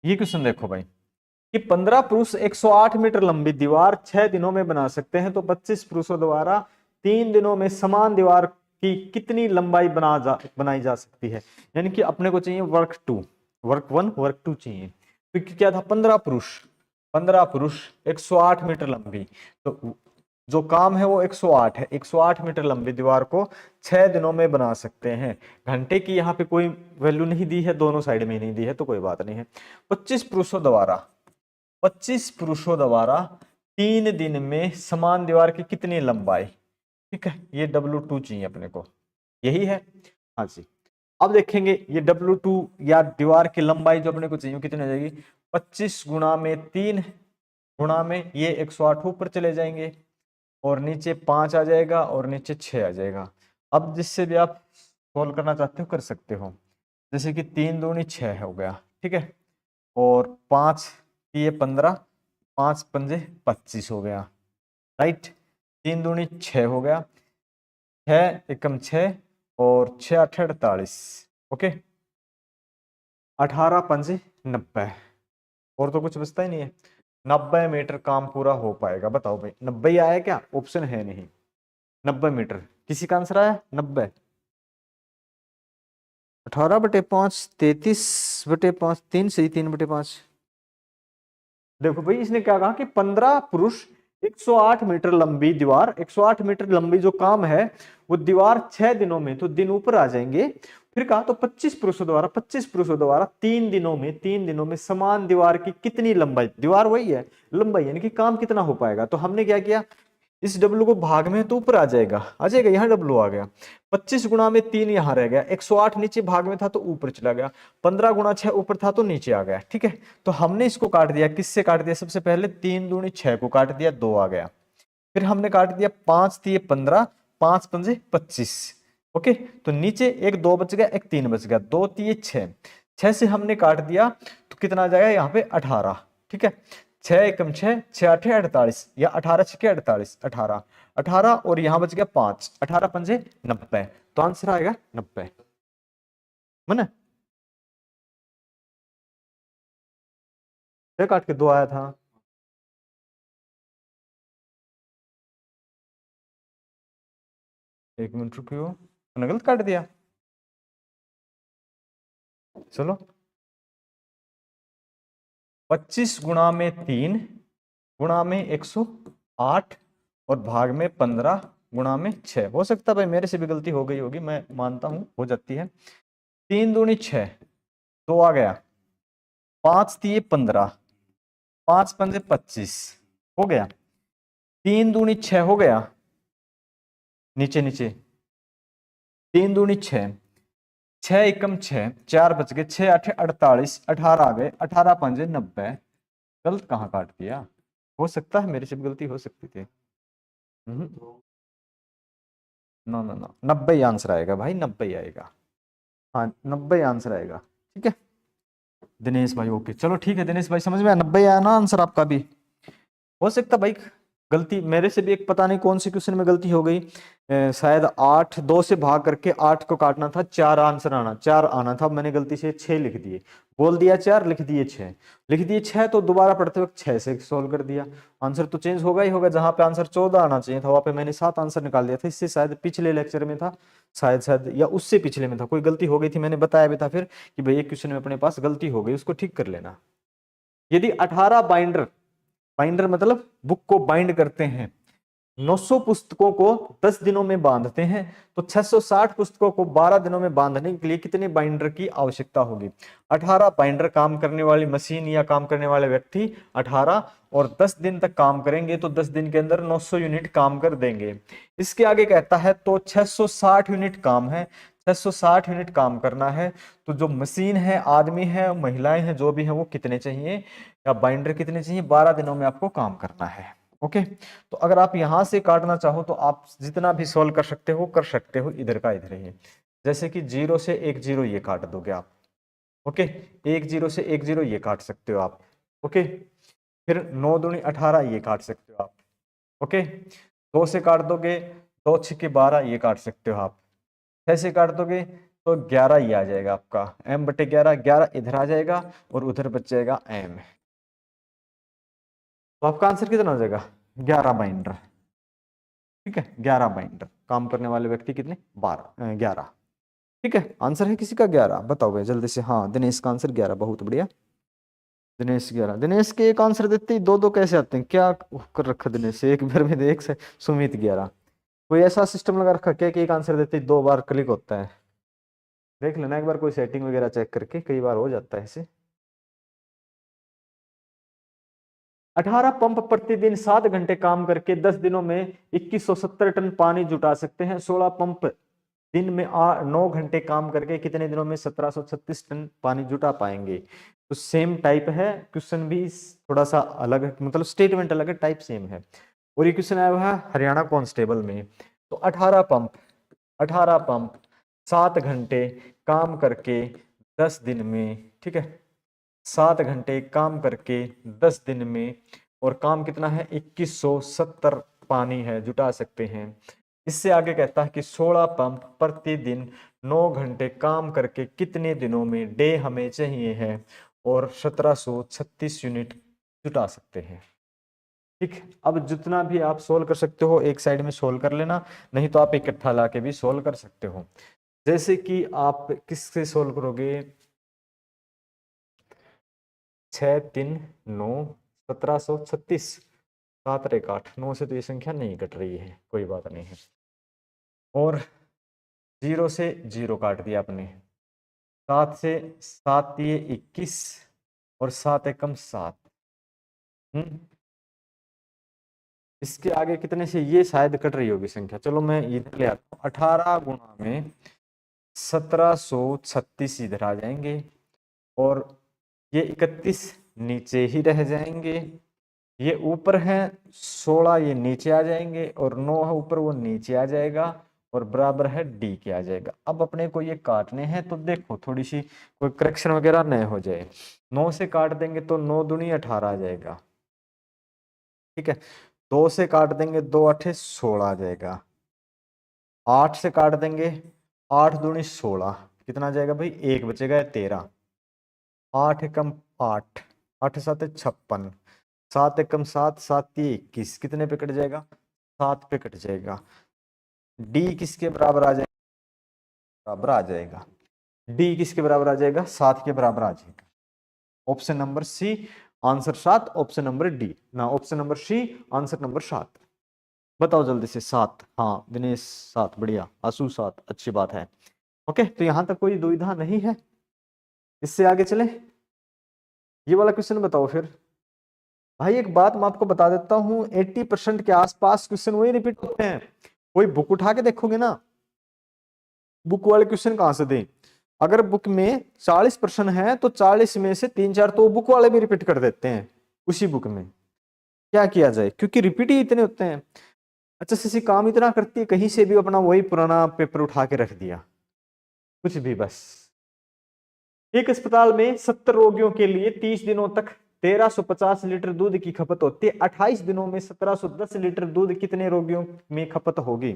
Speaker 1: ये क्वेश्चन देखो भाई, कि 15 पुरुष 108 मीटर लंबी दीवार 6 दिनों में बना सकते हैं, तो 25 पुरुषों द्वारा 3 दिनों में समान दीवार की कितनी लंबाई बनाई जा सकती है। यानी कि अपने को चाहिए वर्क 2, वर्क 1 वर्क 2 चाहिए। तो क्या था, 15 पुरुष 108 मीटर लंबी, तो जो काम है वो 108 है। 108 मीटर लंबी दीवार को 6 दिनों में बना सकते हैं। घंटे की यहाँ पे कोई वैल्यू नहीं दी है, दोनों साइड में नहीं दी है, तो कोई बात नहीं है। 25 पुरुषों द्वारा 3 दिन में समान दीवार की कितनी लंबाई। ठीक है, ये W2 चाहिए अपने को, यही है। हाँ जी, अब देखेंगे ये W2 या दीवार की लंबाई जो अपने को चाहिए कितनी हो जाएगी, 25 गुणा में 3 गुणा में ये 108 ऊपर चले जाएंगे और नीचे 5 आ जाएगा और नीचे 6 आ जाएगा। अब जिससे भी आप सोल्व करना चाहते हो कर सकते हो, जैसे कि 3 दूनी 6 हो गया, ठीक है, और 5 ये 15, 5 पंजे 25 हो गया, राइट। 3 दूनी 6 हो गया, 6 एकम 6 और 6 8 48, ओके। 18 पंजे 90, और तो कुछ बचता ही नहीं है। 90 मीटर काम पूरा हो पाएगा, बताओ भाई 90 आया क्या, ऑप्शन है नहीं। 90 मीटर, किसी का आंसर आया 90। 18/5, 33/5, 3 सही, 3/5। देखो भाई, इसने क्या कहा कि 15 पुरुष 108 मीटर लंबी दीवार, 108 मीटर लंबी जो काम है वो दीवार 6 दिनों में, तो दिन ऊपर आ जाएंगे। फिर कहा तो 25 पुरुषों द्वारा 3 दिनों में समान दीवार की कितनी लंबाई, दीवार वही है, लंबाई यानी कि काम कितना हो पाएगा। तो हमने क्या किया, इस डब्लू को भाग में तो ऊपर आ जाएगा, यहाँ डब्लू आ गया। 25 गुणा में 3 यहाँ रह गया, 108 नीचे भाग में था तो ऊपर चला गया, 15 गुणा 6 ऊपर था तो नीचे आ गया। ठीक है, तो हमने इसको काट दिया, किससे काट दिया? सबसे पहले 3 दूनी 6 को काट दिया, 2 आ गया। फिर हमने काट दिया 5 तिये 15, 5 पंजे 25। ओके, तो नीचे एक 2 बच गया, एक 3 बच गया, 2 तिये 6, 6 से हमने काट दिया तो कितना आ जाएगा यहाँ पे 18। ठीक है, 6 एकम 6, 6 आठे 48 या 18 छके 48, 18 18 और यहाँ बच गया 5, 18 पंजे 90, तो आंसर आएगा 90। मन काट के 2 आया था। एक मिनट रुकियो, मैंने गलत काट दिया। चलो 25 गुणा में 3 गुणा में 108 और भाग में 15 गुणा में 6। हो सकता है भाई मेरे से भी गलती हो गई होगी, मैं मानता हूं हो जाती है। 3 दूनी 6, 2 आ गया, 5 तिये 15, 5 पंजे 25 हो गया, 3 दूनी 6 हो गया, नीचे नीचे 3 दूनी 6, 6 एकम 6, 4 बच गए, 6 आठे 48, 18 आ गए, 18 पंजे 90। गलत कहाँ काट दिया? हो सकता है मेरे से भी गलती हो सकती थी। नो नो नो, 90 ही आंसर आएगा भाई, 90 ही आएगा। हाँ 90 आंसर आएगा। ठीक है दिनेश भाई, ओके चलो ठीक है दिनेश भाई, समझ में आया? 90 आया ना आंसर आपका भी? हो सकता भाई गलती मेरे से भी, एक पता नहीं कौन से क्वेश्चन में गलती हो गई, शायद 8 2 से भाग करके 8 को काटना था, 4 आंसर आना, 4 आना था, मैंने गलती से 6 लिख दिए, बोल दिया 4 लिख दिए 6, लिख दिए 6 तो दोबारा पढ़ते वक्त 6 से सोल्व कर दिया। आंसर तो चेंज होगा ही होगा, जहां पे आंसर 14 आना चाहिए था वहां पे मैंने 7 आंसर निकाल दिया था। इससे शायद पिछले लेक्चर में था, शायद शायद या उससे पिछले में था, कोई गलती हो गई थी, मैंने बताया भी था फिर कि भाई एक क्वेश्चन में अपने पास गलती हो गई, उसको ठीक कर लेना। यदि 18 बाइंडर, बाइंडर मतलब बुक को बाइंड करते हैं, 900 पुस्तकों को 10 दिनों में बांधते हैं, तो 660 पुस्तकों को 12 दिनों में बांधने के लिए कितने बाइंडर की आवश्यकता होगी? 18 बाइंडर, काम करने वाली मशीन या काम करने वाले व्यक्ति 18 और 10 दिन तक काम करेंगे, तो 10 दिन के अंदर 900 यूनिट काम कर देंगे। इसके आगे कहता है तो 660 यूनिट काम है, 660 यूनिट काम करना है, तो जो मशीन है, आदमी है, महिलाएं हैं, जो भी है वो कितने चाहिए या बाइंडर कितने चाहिए? 12 दिनों में आपको काम करना है। ओके, तो अगर आप यहां से काटना चाहो तो आप जितना भी सॉल्व कर सकते हो कर सकते हो, इधर का इधर ही। जैसे कि 0 से 1 0 ये काट दोगे आप। ओके, 1 0 से 1 0 ये काट सकते हो आप। ओके, फिर 9 दूनी 18 ये काट सकते हो आप। ओके, 2 से काट दोगे, 2 छक्के 12 ये काट सकते हो आप। 6 से काट दोगे तो 11 ये आ जाएगा आपका, m बटे 11, 11 इधर आ जाएगा और उधर बच जाएगा m। तो आपका आंसर कितना हो जाएगा? 11 बाइंडर। ठीक है, 11 बाइंडर, काम करने वाले व्यक्ति कितने? 12 11। ठीक है, आंसर है किसी का 11, बताओ भाई जल्दी से। हाँ दिनेश का आंसर 11, बहुत बढ़िया। दिनेश 11, दिनेश के एक आंसर देते ही दो दो कैसे आते हैं? क्या कर रखा दिनेश, एक बार में देख से। सुमित 11, कोई ऐसा सिस्टम लगा रखा क्या कि एक आंसर देते ही 2 बार क्लिक होता है? देख लेना एक बार, कोई सेटिंग वगैरह चेक करके, कई बार हो जाता है ऐसे। 18 पंप प्रतिदिन 7 घंटे काम करके 10 दिनों में 2170 टन पानी जुटा सकते हैं। 16 पंप दिन में 9 घंटे काम करके कितने दिनों में 1736 टन पानी जुटा पाएंगे? तो सेम टाइप है क्वेश्चन भी, थोड़ा सा अलग है, मतलब स्टेटमेंट अलग है, टाइप सेम है। और ये क्वेश्चन आया हुआ है हरियाणा कांस्टेबल में। तो 18 पंप 7 घंटे काम करके 10 दिन में, ठीक है, 7 घंटे काम करके 10 दिन में, और काम कितना है? 2170 पानी है जुटा सकते हैं। इससे आगे कहता है कि 16 पंप प्रतिदिन 9 घंटे काम करके कितने दिनों में डे हमें चाहिए है, और 1736 यूनिट जुटा सकते हैं। ठीक, अब जितना भी आप सोल्व कर सकते हो एक साइड में सोल्व कर लेना, नहीं तो आप इकट्ठा ला के भी सोल्व कर सकते हो। जैसे कि आप किससे सोल्व करोगे? 6 3 9 1736, 7 और 1 8, 9 से तो ये संख्या नहीं कट रही है, कोई बात नहीं है। और 0 से 0 काट दिया आपने, 7 से 7 दिए 21 और 7 एकम 7। इसके आगे कितने से, ये शायद कट रही होगी संख्या, चलो मैं इधर ले आता हूँ। 18 गुणा में 1736 इधर आ जाएंगे, और ये 31 नीचे ही रह जाएंगे, ये ऊपर है 16, ये नीचे आ जाएंगे, और 9 है ऊपर, वो नीचे आ जाएगा, और बराबर है डी के आ जाएगा। अब अपने को ये काटने हैं, तो देखो थोड़ी सी कोई करेक्शन वगैरह नहीं हो जाए। 9 से काट देंगे तो 9 दूनी 18 आ जाएगा, ठीक है। 2 से काट देंगे 2 8 16 आ जाएगा। 8 से काट देंगे 8 दूनी 16, कितना आ जाएगा भाई, एक बचेगा 13। 8 एकम 8, 8 7 56, 7 एकम 7, 7 21, कितने पे कट जाएगा, 7 पे कट जाएगा। डी किसके बराबर आ जाएगा, बराबर आ जाएगा, डी किसके बराबर आ जाएगा, 7 के बराबर आ जाएगा। Option number C answer 7, option number D ना, option number C answer number 7। बताओ जल्दी से, 7, हाँ दिनेश 7, बढ़िया, आसू 7, अच्छी बात है। ओके, तो यहां तक कोई दुविधा नहीं है, इससे आगे चले। ये वाला क्वेश्चन बताओ फिर। भाई एक बात मैं आपको बता देता हूं, 80% के आसपास क्वेश्चन वही रिपीट होते हैं। कोई बुक उठा के देखोगे ना, बुक वाले क्वेश्चन कहां से दें। अगर बुक में 40 प्रश्न है तो 40 में से 3-4 तो बुक वाले भी रिपीट कर देते हैं उसी बुक में। क्या किया जाए, क्योंकि रिपीट ही इतने होते हैं। अच्छा सीसी काम इतना करती है, कहीं से भी अपना वही पुराना पेपर उठा के रख दिया, कुछ भी बस। एक अस्पताल में 70 रोगियों के लिए 30 दिनों तक 1350 लीटर दूध की खपत होती है। 28 दिनों में 1710 लीटर दूध कितने रोगियों में खपत होगी।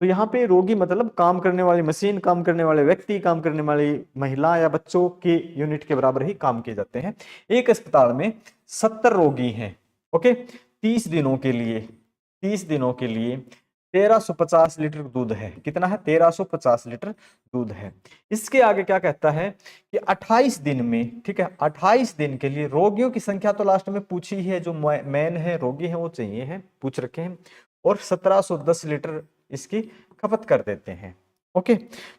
Speaker 1: तो यहाँ पे रोगी मतलब काम करने वाली मशीन, काम करने वाले व्यक्ति, काम करने वाली महिला या बच्चों के यूनिट के बराबर ही काम किए जाते हैं। एक अस्पताल में 70 रोगी हैं, ओके, 30 दिनों के लिए, 30 दिनों के लिए 1350 लीटर दूध है। कितना है, 1350 लीटर दूध है। इसके आगे क्या कहता है कि 28 दिन में, ठीक है, 28 दिन के लिए रोगियों की संख्या तो लास्ट में पूछी है, जो मैन है रोगी है वो चाहिए है, पूछ रखे हैं, और 1710 लीटर इसकी खपत कर देते हैं। ओके,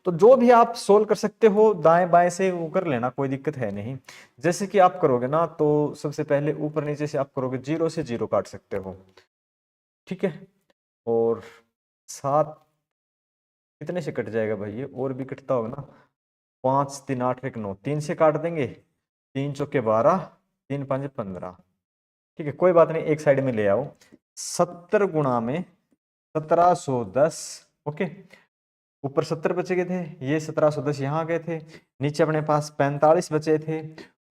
Speaker 1: तो जो भी आप सोल्व कर सकते हो दाएं बाएं से वो कर लेना, कोई दिक्कत है नहीं। जैसे कि आप करोगे ना, तो सबसे पहले ऊपर नीचे से आप करोगे, 0 से 0 काट सकते हो, ठीक है। और 7 कितने से कट जाएगा भाई, ये और भी कटता होगा ना, 5 3 8 1 9, 3 से काट देंगे, 3 चौके 12, 3 5 15, ठीक है, कोई बात नहीं, एक साइड में ले आओ। 70 गुणा में 1710, ओके, ऊपर 70 बचे गए थे, ये 1710 यहाँ आ गए थे, नीचे अपने पास 45 बचे थे,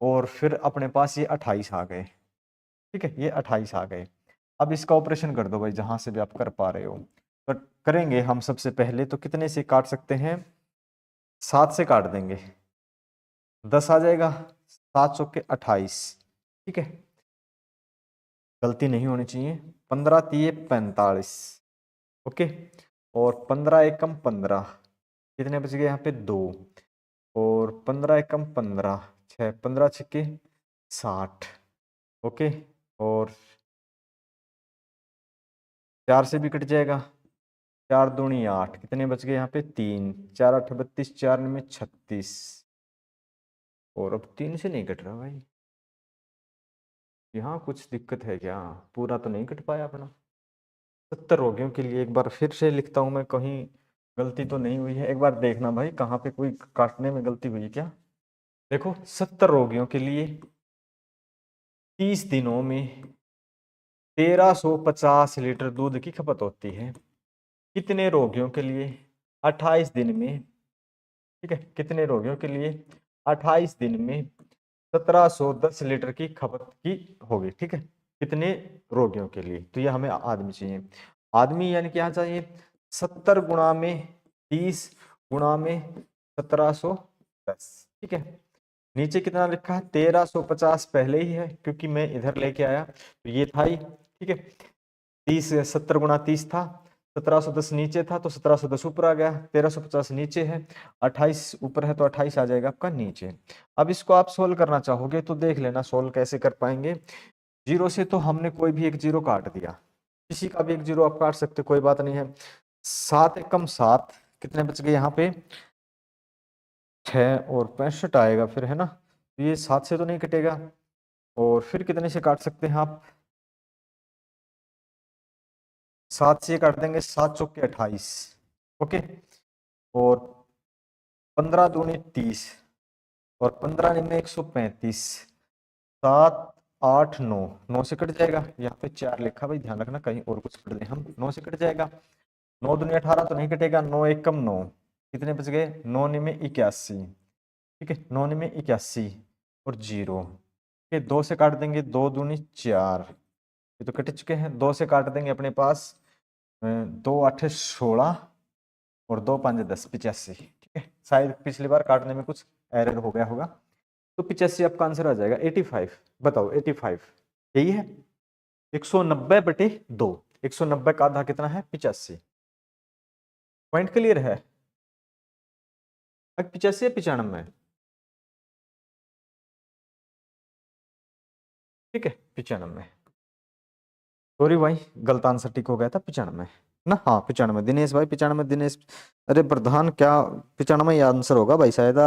Speaker 1: और फिर अपने पास ये 28 आ गए, ठीक है, ये 28 आ गए। अब इसका ऑपरेशन कर दो भाई, जहां से भी आप कर पा रहे हो। तो करेंगे हम सबसे पहले, तो कितने से काट सकते हैं, 7 से काट देंगे, 10 आ जाएगा, 7 चौके 28, ठीक है, गलती नहीं होनी चाहिए। 15 तिये 45, ओके, और 15 एकम 15, कितने बच गए यहाँ पे 2, और 15 एकम 15, 6, 15 छक्के 60, ओके, और 4 से भी कट जाएगा, 4 दूनी 8, कितने बच गए यहाँ पे 3, 4 8 32, 4 में 36, और अब 3 से नहीं कट रहा भाई, यहाँ कुछ दिक्कत है क्या, पूरा तो नहीं कट पाया अपना। 70 रोगियों के लिए एक बार फिर से लिखता हूँ मैं, कहीं गलती तो नहीं हुई है, एक बार देखना भाई कहाँ पे कोई काटने में गलती हुई है क्या। देखो 70 रोगियों के लिए 30 दिनों में 1350 लीटर दूध की खपत होती है। कितने रोगियों के लिए 28 दिन में, ठीक है, कितने रोगियों के लिए 28 दिन में 1710 लीटर की खपत की होगी, ठीक है, कितने रोगियों के लिए। तो ये हमें आदमी चाहिए, आदमी यानी क्या चाहिए, 70 गुणा में 30 गुणा में 1710, ठीक है। नीचे कितना लिखा है, 1350 पहले ही है क्योंकि मैं इधर लेके आया, तो ये था ही, ठीक है। 30 70 गुणा 30 था, 1710 नीचे था तो 1710 ऊपर आ गया, 1350 नीचे है, 28 ऊपर है तो 28 आ जाएगा आपका नीचे। अब इसको आप सोल्व करना चाहोगे तो देख लेना सोल्व कैसे कर पाएंगे। 0 से तो हमने कोई भी एक 0 काट दिया, किसी का भी एक 0 आप काट सकते, कोई बात नहीं है। 7 एकम 7, कितने बच गए यहाँ पे 6, और 65 आएगा फिर, है ना, तो ये 7 से तो नहीं कटेगा। और फिर कितने से काट सकते हैं आप, 7 से काट देंगे, 7 चौके 28, ओके, और 15 दूनी 30, और 15 में 135, 7 8 9, 9 से कट जाएगा, यहाँ पे 4 लिखा भाई, ध्यान रखना कहीं और कुछ पढ़ ले हम, 9 से कट जाएगा, 9 दूनी 18 तो नहीं कटेगा, 9 1 कम 9, कितने बच गए, 9 में 81, ठीक है, 9 में 81 और 0, ठीक है, 2 से काट देंगे, 2 दूनी 4, ये तो कट चुके हैं, 2 से काट देंगे अपने पास 2 8 16 और 2 5 10 85, ठीक है, शायद पिछली बार काटने में कुछ एरर हो गया होगा, तो 85 आपका आंसर आ जाएगा 85। बताओ 85 यही है, 190/2, 190 का आधा कितना है, 85। पॉइंट क्लियर है, 85 या 95, ठीक है 95, सॉरी भाई गलत आंसर टिक हो गया था, 95 ना, हाँ 95 दिनेश भाई, 95 दिनेश, अरे प्रधान क्या 95 ही आंसर होगा भाई, शायद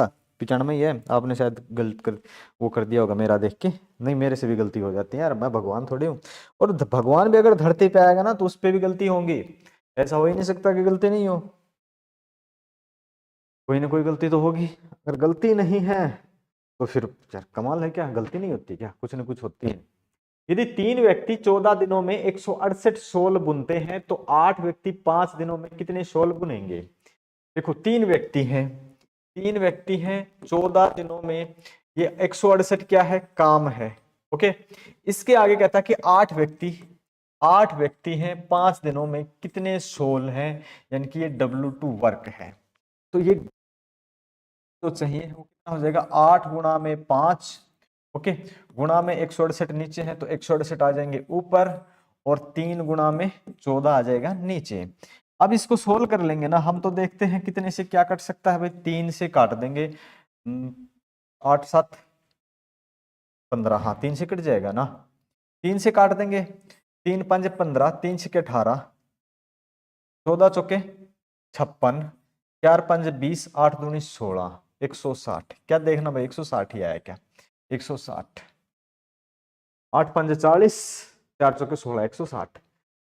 Speaker 1: 95 ही है, आपने शायद गलत कर वो कर दिया होगा मेरा देख के, नहीं मेरे से भी गलती हो जाती है यार, मैं भगवान थोड़ी हूँ, और भगवान भी अगर धरती पे आएगा ना तो उस पर भी गलती होंगी, ऐसा हो ही नहीं सकता कि गलती नहीं हो, कोई ना कोई गलती तो होगी, अगर गलती नहीं है तो फिर यार कमाल है, क्या गलती नहीं होती क्या, कुछ ना कुछ होती है। यदि 3 व्यक्ति 14 दिनों में 168 शॉल बुनते हैं तो 8 व्यक्ति 5 दिनों में कितने शॉल बुनेंगे। देखो 3 व्यक्ति हैं, 3 व्यक्ति हैं 14 दिनों में, ये 168 क्या है, काम है, ओके, इसके आगे कहता है कि 8 व्यक्ति हैं 5 दिनों में कितने शॉल हैं, यानी कि ये W2 वर्क है, तो ये तो चाहिए वो कितना हो जाएगा, 8 गुणा में 5, ओके, गुणा में 168 नीचे है तो 168 आ जाएंगे ऊपर, और 3 गुणा में 14 आ जाएगा नीचे। अब इसको सोल्व कर लेंगे ना हम, तो देखते हैं कितने से क्या कट सकता है भाई, 3 से काट देंगे, 8 7 15, हाँ 3 से कट जाएगा ना, 3 से काट देंगे, 3 5 15, 3 6 18, 14 चौके 56, 4 5 20, 8 दूनी 16, 160, क्या देखना भाई 160 ही आया क्या, 160, 8 5 40, 4 चौके 16, 160,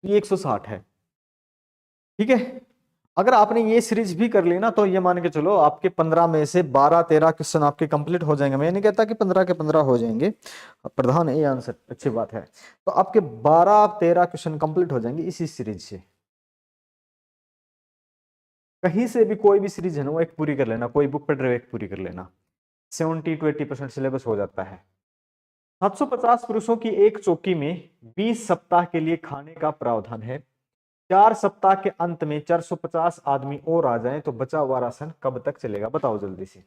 Speaker 1: ये 160 है, ठीक है। अगर आपने ये सीरीज भी कर ली ना तो ये मान के चलो आपके 15 में से 12 13 क्वेश्चन आपके कंप्लीट हो जाएंगे, मैं नहीं कहता कि 15 के 15 हो जाएंगे, प्रधान ये आंसर अच्छी बात है, तो आपके 12 13 क्वेश्चन कंप्लीट हो जाएंगे इसी सीरीज से, कहीं से भी कोई भी सीरीज है ना वो एक पूरी कर लेना, कोई बुक पढ़ रहे हो एक पूरी कर लेना, 70 to 80% सिलेबस हो जाता है। 750 पुरुषों की एक चौकी में 20 सप्ताह के लिए खाने का प्रावधान है, 4 सप्ताह के अंत में 450 आदमी और आ जाएं तो बचा हुआ राशन कब तक चलेगा, बताओ जल्दी से,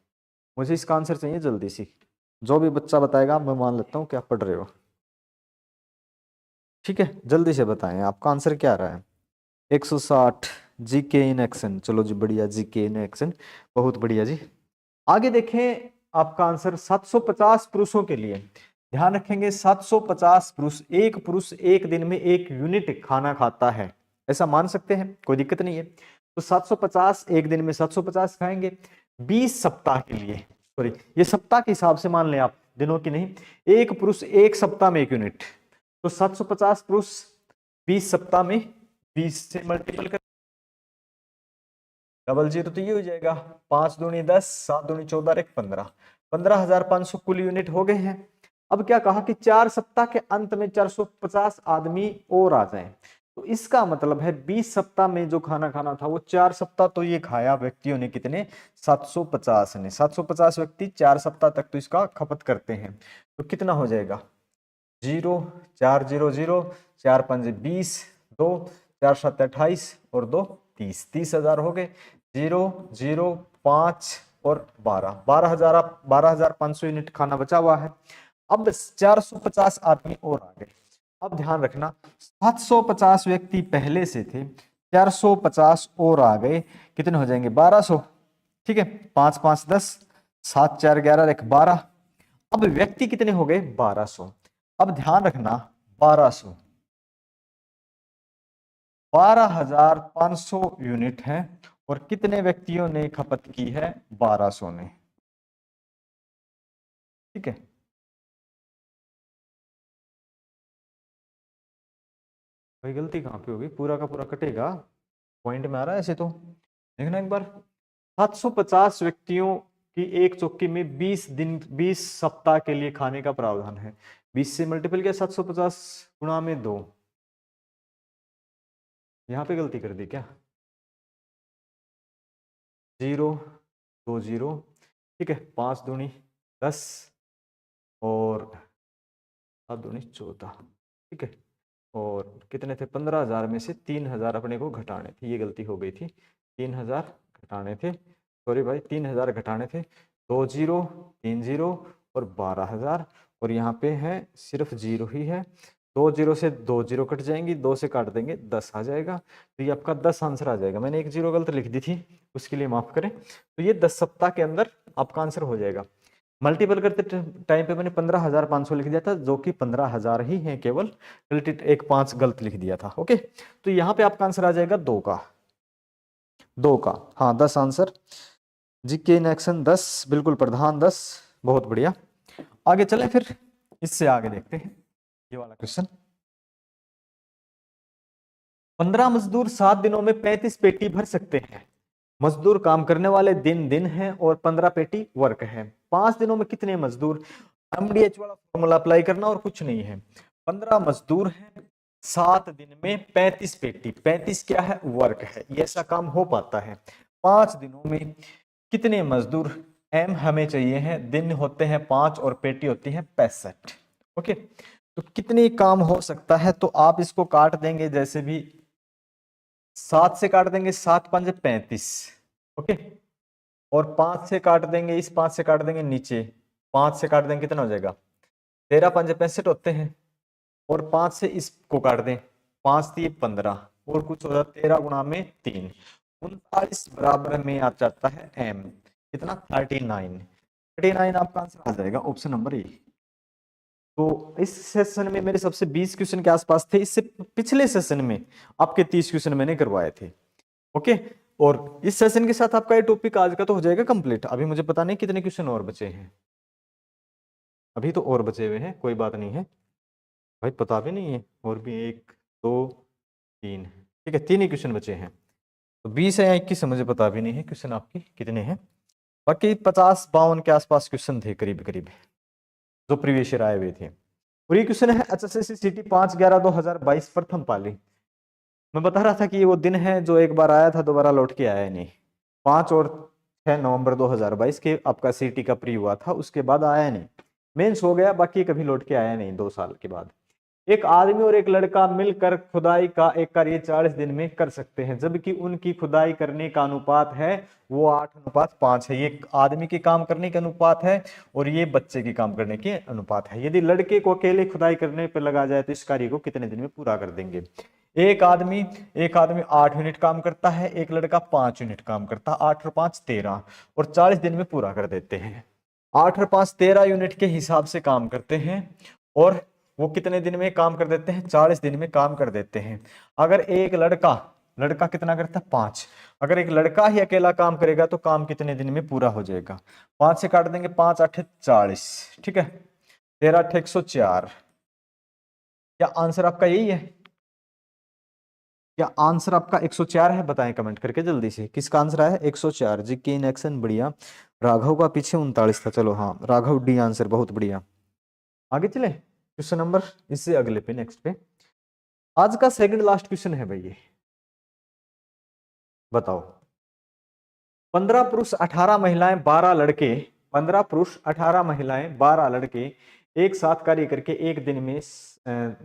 Speaker 1: मुझे इसका आंसर चाहिए जल्दी से, जो भी बच्चा बताएगा मैं मान लेता हूँ कि आप पढ़ रहे हो, ठीक है जल्दी से बताएं आपका आंसर क्या रहा है। 160, जीके इन एक्शन, चलो जी बढ़िया, जीके इन एक्शन, बहुत बढ़िया जी। आगे देखें आपका आंसर 750 पुरुषों के लिए, ध्यान रखेंगे 750 पुरुष, एक पुरुष एक दिन में 1 यूनिट खाना खाता है, ऐसा मान सकते हैं, कोई दिक्कत नहीं है, तो 750 एक दिन में 750 खाएंगे, 20 सप्ताह के लिए, सॉरी ये सप्ताह के हिसाब से मान लें आप, दिनों की नहीं, एक पुरुष एक सप्ताह में 1 यूनिट, तो 750 पुरुष 20 सप्ताह में 20 से मल्टीपल कर, डबल जीरो तो ये हो जाएगा, 5 दूनी 10, 7 दूनी 14, 1 15, 15,500 कुल यूनिट हो गए हैं। अब क्या कहा कि 4 सप्ताह के अंत में 450 आदमी और आ जाएं, तो इसका मतलब है 20 सप्ताह में जो खाना खाना था वो 4 सप्ताह तो ये खाया व्यक्तियों ने, कितने 750 ने, 750 व्यक्ति 4 सप्ताह तक तो इसका खपत करते हैं, तो कितना हो जाएगा, 0 4 0 0, 4 5 20, 2 4 7 28 और 2 30, 30,000 हो गए, 0 0 5 और 12, 12,000, 12,500 यूनिट खाना बचा हुआ है। अब 450 आदमी और आ गए, अब ध्यान रखना 750 व्यक्ति पहले से थे, 450 और आ गए, कितने हो जाएंगे 1200, ठीक है, 5 5 10, 7 4 11, 1 12, अब व्यक्ति कितने हो गए 1200, अब ध्यान रखना 1200, 12,500 यूनिट है, और कितने व्यक्तियों ने खपत की है 1200 ने, ठीक है, भाई गलती कहाँ पे होगी, पूरा का पूरा कटेगा, पॉइंट में आ रहा है ऐसे तो। देखना एक बार, 750 व्यक्तियों की एक चौकी में 20 दिन 20 सप्ताह के लिए खाने का प्रावधान है। 20 से मल्टीपल किया 750 गुणा में 2, यहाँ पे गलती कर दी क्या, 0 2 0, ठीक है, 5 दूनी 10 और 7 दूनी 14, ठीक है, और कितने थे, 15,000 में से 3,000 अपने को घटाने थे, ये गलती हो गई थी, 3,000 घटाने थे, सॉरी भाई 3,000 घटाने थे, 2 0 3 0 और 12,000, और यहाँ पे है सिर्फ 0 ही है, 2 0 से 2 0 कट जाएंगी, 2 से काट देंगे 10 आ जाएगा, तो ये आपका 10 आंसर आ जाएगा। मैंने एक 0 गलत लिख दी थी, उसके लिए माफ करें। तो ये 10 सप्ताह के अंदर आपका आंसर हो जाएगा। मल्टीपल करते टाइम पे मैंने 15,500 लिख दिया था, जो कि 15,000 ही है केवल, गलती एक 5 गलत लिख दिया था। ओके, तो यहाँ पे आपका आंसर आ जाएगा 2 का, 2 का, हाँ 10 आंसर। जीके इन एक्शन 10, बिल्कुल प्रधान 10, बहुत बढ़िया। आगे चले फिर, इससे आगे देखते हैं ये वाला क्वेश्चन। 15 मजदूर 7 दिनों में 35 पेटी भर सकते हैं। मजदूर काम करने वाले दिन दिन है और 15 पेटी वर्क है। 5 दिनों में कितने मजदूर, एमडीएच वाला फॉर्मूला अप्लाई करना और कुछ नहीं है। 15 मजदूर हैं, 7 दिन में 35 पेटी, 35 क्या है, वर्क है, ये ऐसा काम हो पाता है। 5 दिनों में कितने मजदूर, एम हमें चाहिए है, दिन होते हैं 5 और पेटी होती है 65। ओके, तो कितने काम हो सकता है, तो आप इसको काट देंगे जैसे भी, 7 से काट देंगे, 7 5 35, ओके, और 5 से काट देंगे, इस 5 से काट देंगे नीचे, 5 से काट देंगे कितना हो जाएगा, 13 5 65 होते हैं, और 5 से इसको काट दें, 5 3 15 और कुछ हो जाता है 13 गुणा में 3, 39 बराबर में आ जाता है एम, कितना 39 आपका आंसर आ जाएगा, ऑप्शन नंबर ए। तो इस सेशन में मेरे सबसे 20 क्वेश्चन के आसपास थे, इससे पिछले सेशन में आपके 30 क्वेश्चन मैंने करवाए थे। ओके, और इस सेशन के साथ आपका ये टॉपिक आज का तो हो जाएगा कंप्लीट। अभी मुझे पता नहीं कितने क्वेश्चन और बचे हैं, अभी तो और बचे हुए हैं, कोई बात नहीं है भाई, पता भी नहीं है, और भी 1 2 3, ठीक है, 3 ही क्वेश्चन बचे हैं। तो 20 है या 21 मुझे पता भी नहीं है क्वेश्चन आपके कितने हैं, बाकी 50-52 के आसपास क्वेश्चन थे करीब करीब, जो प्रीवियस ईयर आए हुए थे। और ये क्वेश्चन है HSC सिटी 5/11/2022 प्रथम पाली। मैं बता रहा था कि ये वो दिन है जो एक बार आया था, दोबारा लौट के आया नहीं। 5 और 6 नवंबर 2022 के आपका सीटी का प्री हुआ था, उसके बाद आया नहीं, मेंस हो गया, बाकी कभी लौट के आया नहीं 2 साल के बाद। एक आदमी और एक लड़का मिलकर खुदाई का एक कार्य 40 दिन में कर सकते हैं, जबकि उनकी खुदाई करने का अनुपात है वो 8:5 है। ये आदमी के काम करने के अनुपात है और ये बच्चे के काम करने के अनुपात है। यदि लड़के को अकेले खुदाई करने पर लगा जाए तो इस कार्य को कितने दिन में पूरा कर देंगे। एक आदमी 8 यूनिट काम करता है, एक लड़का 5 यूनिट काम करता है, 8 और 5 13, और 40 दिन में पूरा कर देते हैं। 8 और 5 13 यूनिट के हिसाब से काम करते हैं, और वो कितने दिन में काम कर देते हैं, 40 दिन में काम कर देते हैं। अगर एक लड़का कितना करता है, 5, अगर एक लड़का ही अकेला काम करेगा तो काम कितने दिन में पूरा हो जाएगा। 5 से काट देंगे, 5 8 40, ठीक है, 13 8 104। क्या आंसर आपका यही है, क्या आंसर आपका 104 है, बताएं कमेंट करके जल्दी से, किसका आंसर आया है 104। जी के इन एक्शन, बढ़िया। राघव का पीछे 39 था, चलो हाँ राघव डी आंसर, बहुत बढ़िया। आगे चले क्वेश्चन नंबर, इससे अगले पे, नेक्स्ट पे, आज का सेकंड लास्ट क्वेश्चन है भाई ये, बताओ। 15 पुरुष 18 महिलाएं 12 लड़के, 15 पुरुष 18 महिलाएं 12 लड़के एक साथ कार्य करके एक दिन में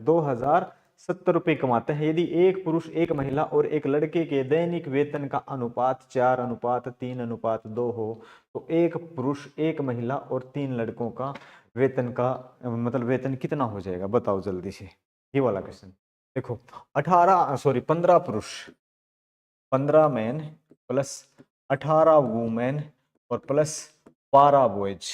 Speaker 1: 2,070 रुपए कमाते हैं। यदि एक पुरुष एक महिला और एक लड़के के दैनिक वेतन का अनुपात 4:3:2 हो तो एक पुरुष एक महिला और 3 लड़कों का वेतन का मतलब वेतन कितना हो जाएगा, बताओ जल्दी से। ये वाला क्वेश्चन देखो, 15 पुरुष, 15 मैन प्लस 18 वुमेन और प्लस 12 बॉयज,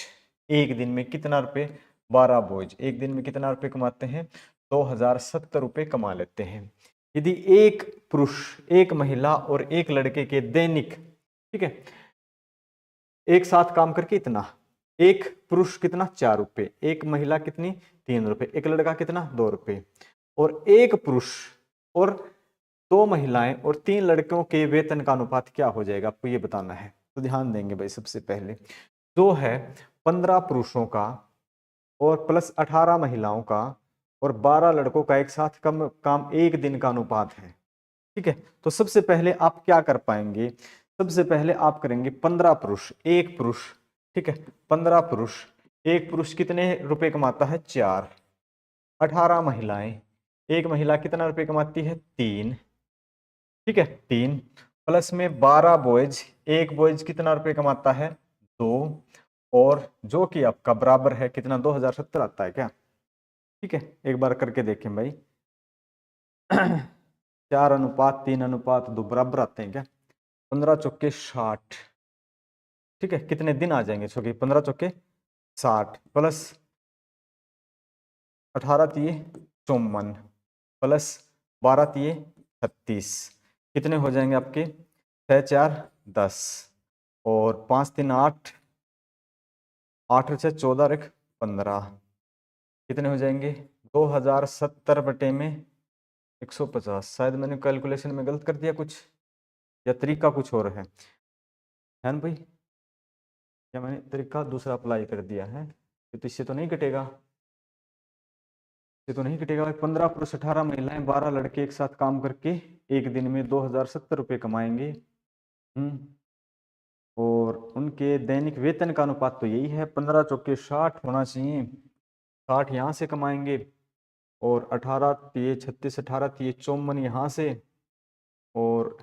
Speaker 1: एक दिन में कितना रुपए, 12 बॉयज एक दिन में कितना रुपए कमाते हैं, 2,070 रुपए कमा लेते हैं। यदि एक पुरुष एक महिला और एक लड़के के दैनिक, ठीक है, एक साथ काम करके इतना, एक पुरुष कितना 4 रुपए, एक महिला कितनी 3 रुपए, एक लड़का कितना 2 रुपए, और एक पुरुष और 2 महिलाएं और 3 लड़कों के वेतन का अनुपात क्या हो जाएगा, आपको ये बताना है। तो ध्यान देंगे भाई, सबसे पहले जो है 15 पुरुषों का और प्लस 18 महिलाओं का और 12 लड़कों का एक साथ कम काम एक दिन का अनुपात है। ठीक है, तो सबसे पहले आप क्या कर पाएंगे, सबसे पहले आप करेंगे 15 पुरुष, एक पुरुष, ठीक है, 15 पुरुष, एक पुरुष कितने रुपए कमाता है, 4, 18 महिलाएं, एक महिला कितना रुपए कमाती है, 3, ठीक है, 3 प्लस में 12 बॉयज, एक बॉयज कितना रुपए कमाता है, 2, और जो कि आपका बराबर है कितना, 2070 आता है क्या, ठीक है, एक बार करके देखें भाई 4:3:2 बराबर आते हैं क्या, 15 चौके 60, ठीक है, कितने दिन आ जाएंगे, क्योंकि 15 चौके 60 प्लस 18 तिये 54 प्लस 12 तिये 36, कितने हो जाएंगे आपके, 6 4 10 और 5 3 8, 8 6 14 और 15, कितने हो जाएंगे, 2070 बटे में 150। शायद मैंने कैलकुलेशन में गलत कर दिया कुछ, या तरीका कुछ और है ना भाई, या मैंने तरीका दूसरा अप्लाई कर दिया है, तो इससे तो नहीं कटेगा, ये तो नहीं कटेगा भाई। 15 पुरुष 18 महिलाएं 12 लड़के एक साथ काम करके एक दिन में 2070 रुपये कमाएंगे। और उनके दैनिक वेतन का अनुपात तो यही है, 15 चौके 60 होना चाहिए, 60 यहाँ से कमाएंगे और 18 तिये 36, 18 तिये 54 यहाँ से और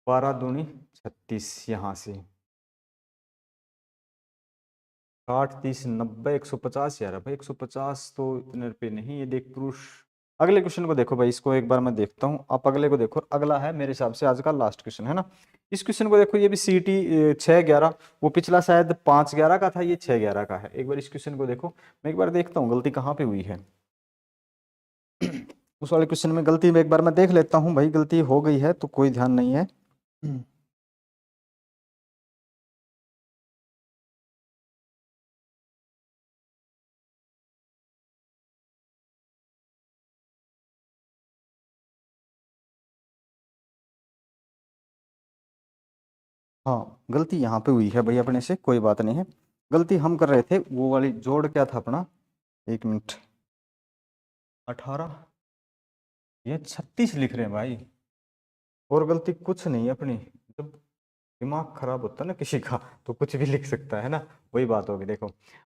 Speaker 1: 12 दूनी 36 यहाँ से, 60 30 90 150 यार भाई, 150 तो इतने रुपये नहीं, ये देख पुरुष। अगले क्वेश्चन को देखो भाई, इसको एक बार मैं देखता हूँ, आप अगले को देखो, अगला है मेरे हिसाब से आज का लास्ट क्वेश्चन है ना। इस क्वेश्चन को देखो, ये भी सीटी 6-11, वो पिछला शायद 5-11 का था, ये 6-11 का है। एक बार इस क्वेश्चन को देखो, मैं एक बार देखता हूँ गलती कहाँ पे हुई है उस वाले क्वेश्चन में गलती में एक बार मैं देख लेता हूँ भाई, गलती हो गई है तो कोई ध्यान नहीं है। हाँ, गलती यहाँ पे हुई है भाई अपने से, कोई बात नहीं है, गलती हम कर रहे थे, वो वाली जोड़ क्या था अपना, 1 मिनट, 18, ये 36 लिख रहे हैं भाई, और गलती कुछ नहीं है अपनी, जब दिमाग खराब होता है ना किसी का तो कुछ भी लिख सकता है ना, वही बात होगी। देखो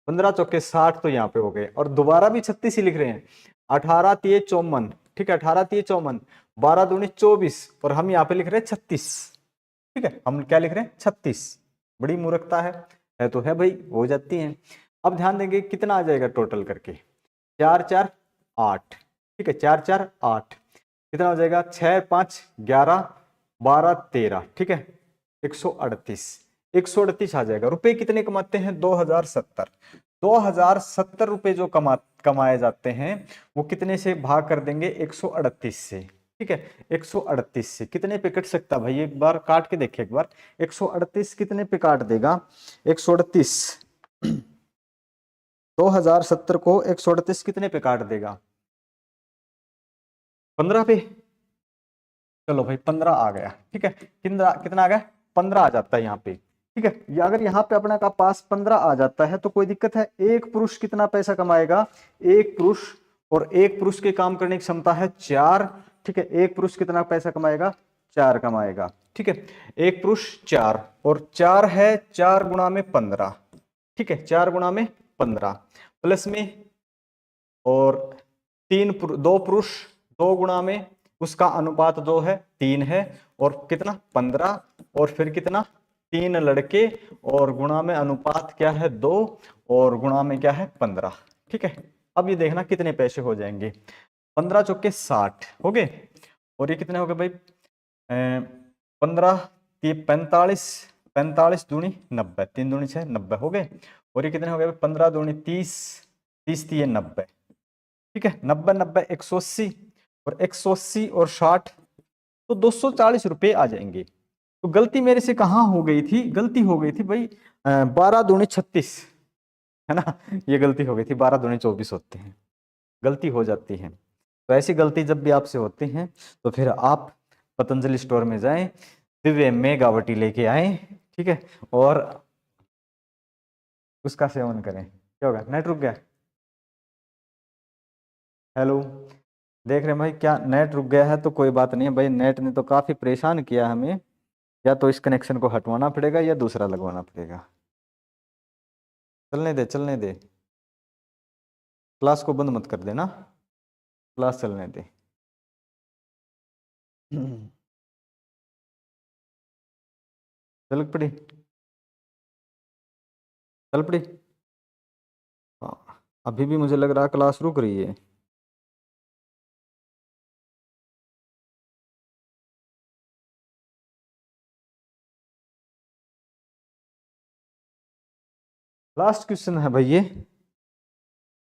Speaker 1: 15 चौके 60 तो यहाँ पे हो गए, और दोबारा भी 36 ही लिख रहे हैं, 18 तिये 54, ठीक है, 18 तिये 54, 12 दूनी 24, और हम यहाँ पे लिख रहे हैं 36, ठीक है, हम क्या लिख रहे हैं 36, बड़ी मूर्खता है तो है भाई, हो जाती है। अब ध्यान देंगे कितना आ जाएगा टोटल करके, 4 4 8, ठीक है, 4 4 8, कितना हो जाएगा, 6 5 11 12 13, ठीक है, 138, 138 आ जाएगा। रुपए कितने कमाते हैं, 2070, 2070 रुपए जो कमाए जाते हैं वो कितने से भाग कर देंगे, 138 से, ठीक है, 138 से कितने पे कट सकता भाई, एक बार काट के देखिए, एक बार 138 कितने पे काट देगा, 138 2070 को 138 कितने पे काट देगा, 15 पे, चलो भाई 15 आ गया, ठीक है, कितना कितना आ गया, 15 आ जाता है यहाँ पे, ठीक है, अगर यहाँ पे अपने का पास 15 आ जाता है तो कोई दिक्कत है, एक पुरुष कितना पैसा कमाएगा, एक पुरुष, और एक पुरुष के काम करने की क्षमता है 4, ठीक है, एक पुरुष कितना पैसा कमाएगा, 4 कमाएगा, ठीक है, एक पुरुष 4, और 4 है 4 गुणा में 15, ठीक है, 4 गुणा में 15 प्लस में, और 2 पुरुष 2 गुणा में, उसका अनुपात 2 है 3 है, और कितना 15, और फिर कितना 3 लड़के, और गुणा में अनुपात क्या है 2, और गुणा में क्या है 15, ठीक है। अब ये देखना कितने पैसे हो जाएंगे, 15 चौके 60 हो गए, और ये कितने हो गए भाई, 15 45, 45 दूनी 90, 3 दूनी 6 90 हो गए, और ये कितने हो गए, 15 दूनी 30, 30 तिये 90, ठीक है, 90 90 180, और 180 और 60 तो 240 रुपए आ जाएंगे। तो गलती मेरे से कहाँ हो गई थी, गलती हो गई थी भाई 12 दूनी 36, है ना, ये गलती हो गई थी, 12 दूनी 24 होते हैं, गलती हो जाती है। तो ऐसी गलती जब भी आपसे होती हैं तो फिर आप पतंजलि स्टोर में जाएं, दिव्य मेगावटी लेके आए, ठीक है, और उसका सेवन करें। क्या होगा? नेट रुक गया? हेलो, देख रहे हैं भाई, क्या नेट रुक गया है? तो कोई बात नहीं है भाई, नेट ने तो काफी परेशान किया हमें, या तो इस कनेक्शन को हटवाना पड़ेगा या दूसरा लगवाना पड़ेगा। चलने दे, चलने दे, क्लास को बंद मत कर देना, क्लास चलने दे। चल पड़ी, चल पड़ी। हाँ, अभी भी मुझे लग रहा है क्लास रुक रही है। लास्ट क्वेश्चन है भाई ये,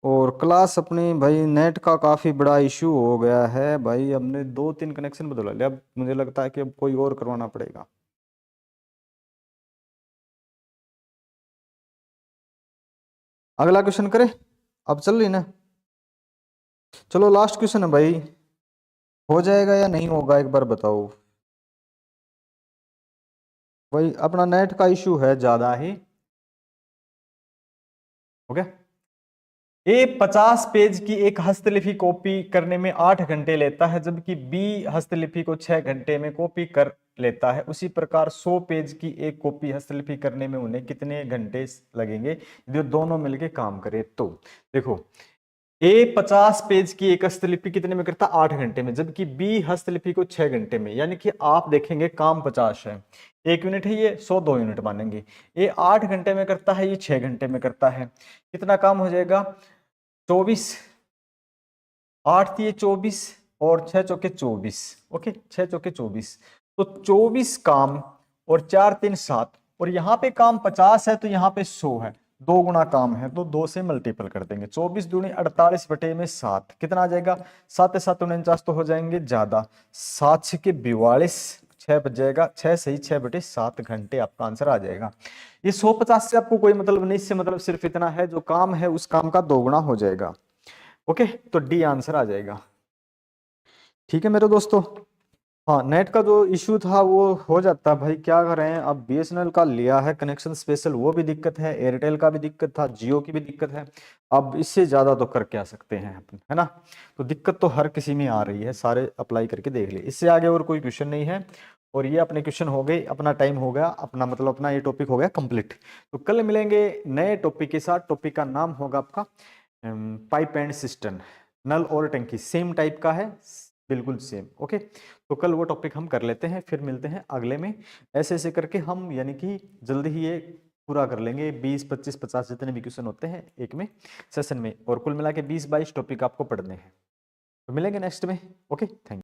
Speaker 1: और क्लास अपनी भाई नेट का काफी बड़ा इशू हो गया है भाई, हमने 2-3 कनेक्शन बदला लिया, अब मुझे लगता है कि अब कोई और करवाना पड़ेगा। अगला क्वेश्चन करे, अब चल रही ना? चलो लास्ट क्वेश्चन है भाई, हो जाएगा या नहीं होगा एक बार बताओ। भाई अपना नेट का इशू है ज्यादा ही, ओके। ए 50 पेज की एक हस्तलिपि कॉपी करने में 8 घंटे लेता है, जबकि बी हस्तलिपि को 6 घंटे में कॉपी कर लेता है। उसी प्रकार 100 पेज की एक कॉपी हस्तलिपि करने में उन्हें कितने घंटे लगेंगे यदि दोनों मिलके काम करे? तो देखो, ए 50 पेज की एक हस्तलिपि कितने में करता? 8 घंटे में, जबकि बी हस्तलिपि को 6 घंटे में। यानी कि आप देखेंगे काम 50 है, 1 यूनिट है ये, 100 2 यूनिट मानेंगे। ये 8 घंटे में करता है, ये 6 घंटे में करता है। कितना काम हो जाएगा? 24, 8 ये 24 और 6 चौके 24, ओके, 6 चौके 24, तो 24 काम और 4 3 7, और यहाँ पे काम 50 है तो यहाँ पे 100 है, 2 गुना काम है तो 2 से मल्टीपल कर देंगे। 24 दूनी 48 बटे में 7, कितना आ जाएगा? 7 7 49 तो हो जाएंगे ज्यादा, 7 6 42, 6 बच जाएगा, 6 सही 6 बटे 7 घंटे आपका आंसर आ जाएगा। ये 150 से आपको कोई मतलब नहीं, इससे मतलब सिर्फ इतना है, जो काम है उस काम का 2 गुना हो जाएगा, ओके। तो डी आंसर आ जाएगा, ठीक है मेरे दोस्तों। हाँ, नेट का जो इश्यू था वो हो जाता है भाई, क्या करें, अब बीएसएनएल का लिया है कनेक्शन स्पेशल, वो भी दिक्कत है, एयरटेल का भी दिक्कत था, जियो की भी दिक्कत है। अब इससे ज्यादा तो कर क्या सकते हैं अपन, है ना? तो दिक्कत तो हर किसी में आ रही है, सारे अप्लाई करके देख लिए। इससे आगे और कोई क्वेश्चन नहीं है, और ये अपने क्वेश्चन हो गए, अपना टाइम हो गया, अपना मतलब अपना ये टॉपिक हो गया कंप्लीट। तो कल मिलेंगे नए टॉपिक के साथ। टॉपिक का नाम होगा आपका पाइप एंड सिस्टम, नल और टंकी, सेम टाइप का है, बिल्कुल सेम, ओके। तो कल वो टॉपिक हम कर लेते हैं, फिर मिलते हैं अगले में। ऐसे ऐसे करके हम यानी कि जल्दी ही ये पूरा कर लेंगे, 20 25 50 जितने भी क्वेश्चन होते हैं एक में सेशन में, और कुल मिला के 20 22 टॉपिक आपको पढ़ने हैं। तो मिलेंगे नेक्स्ट में, ओके, थैंक यू।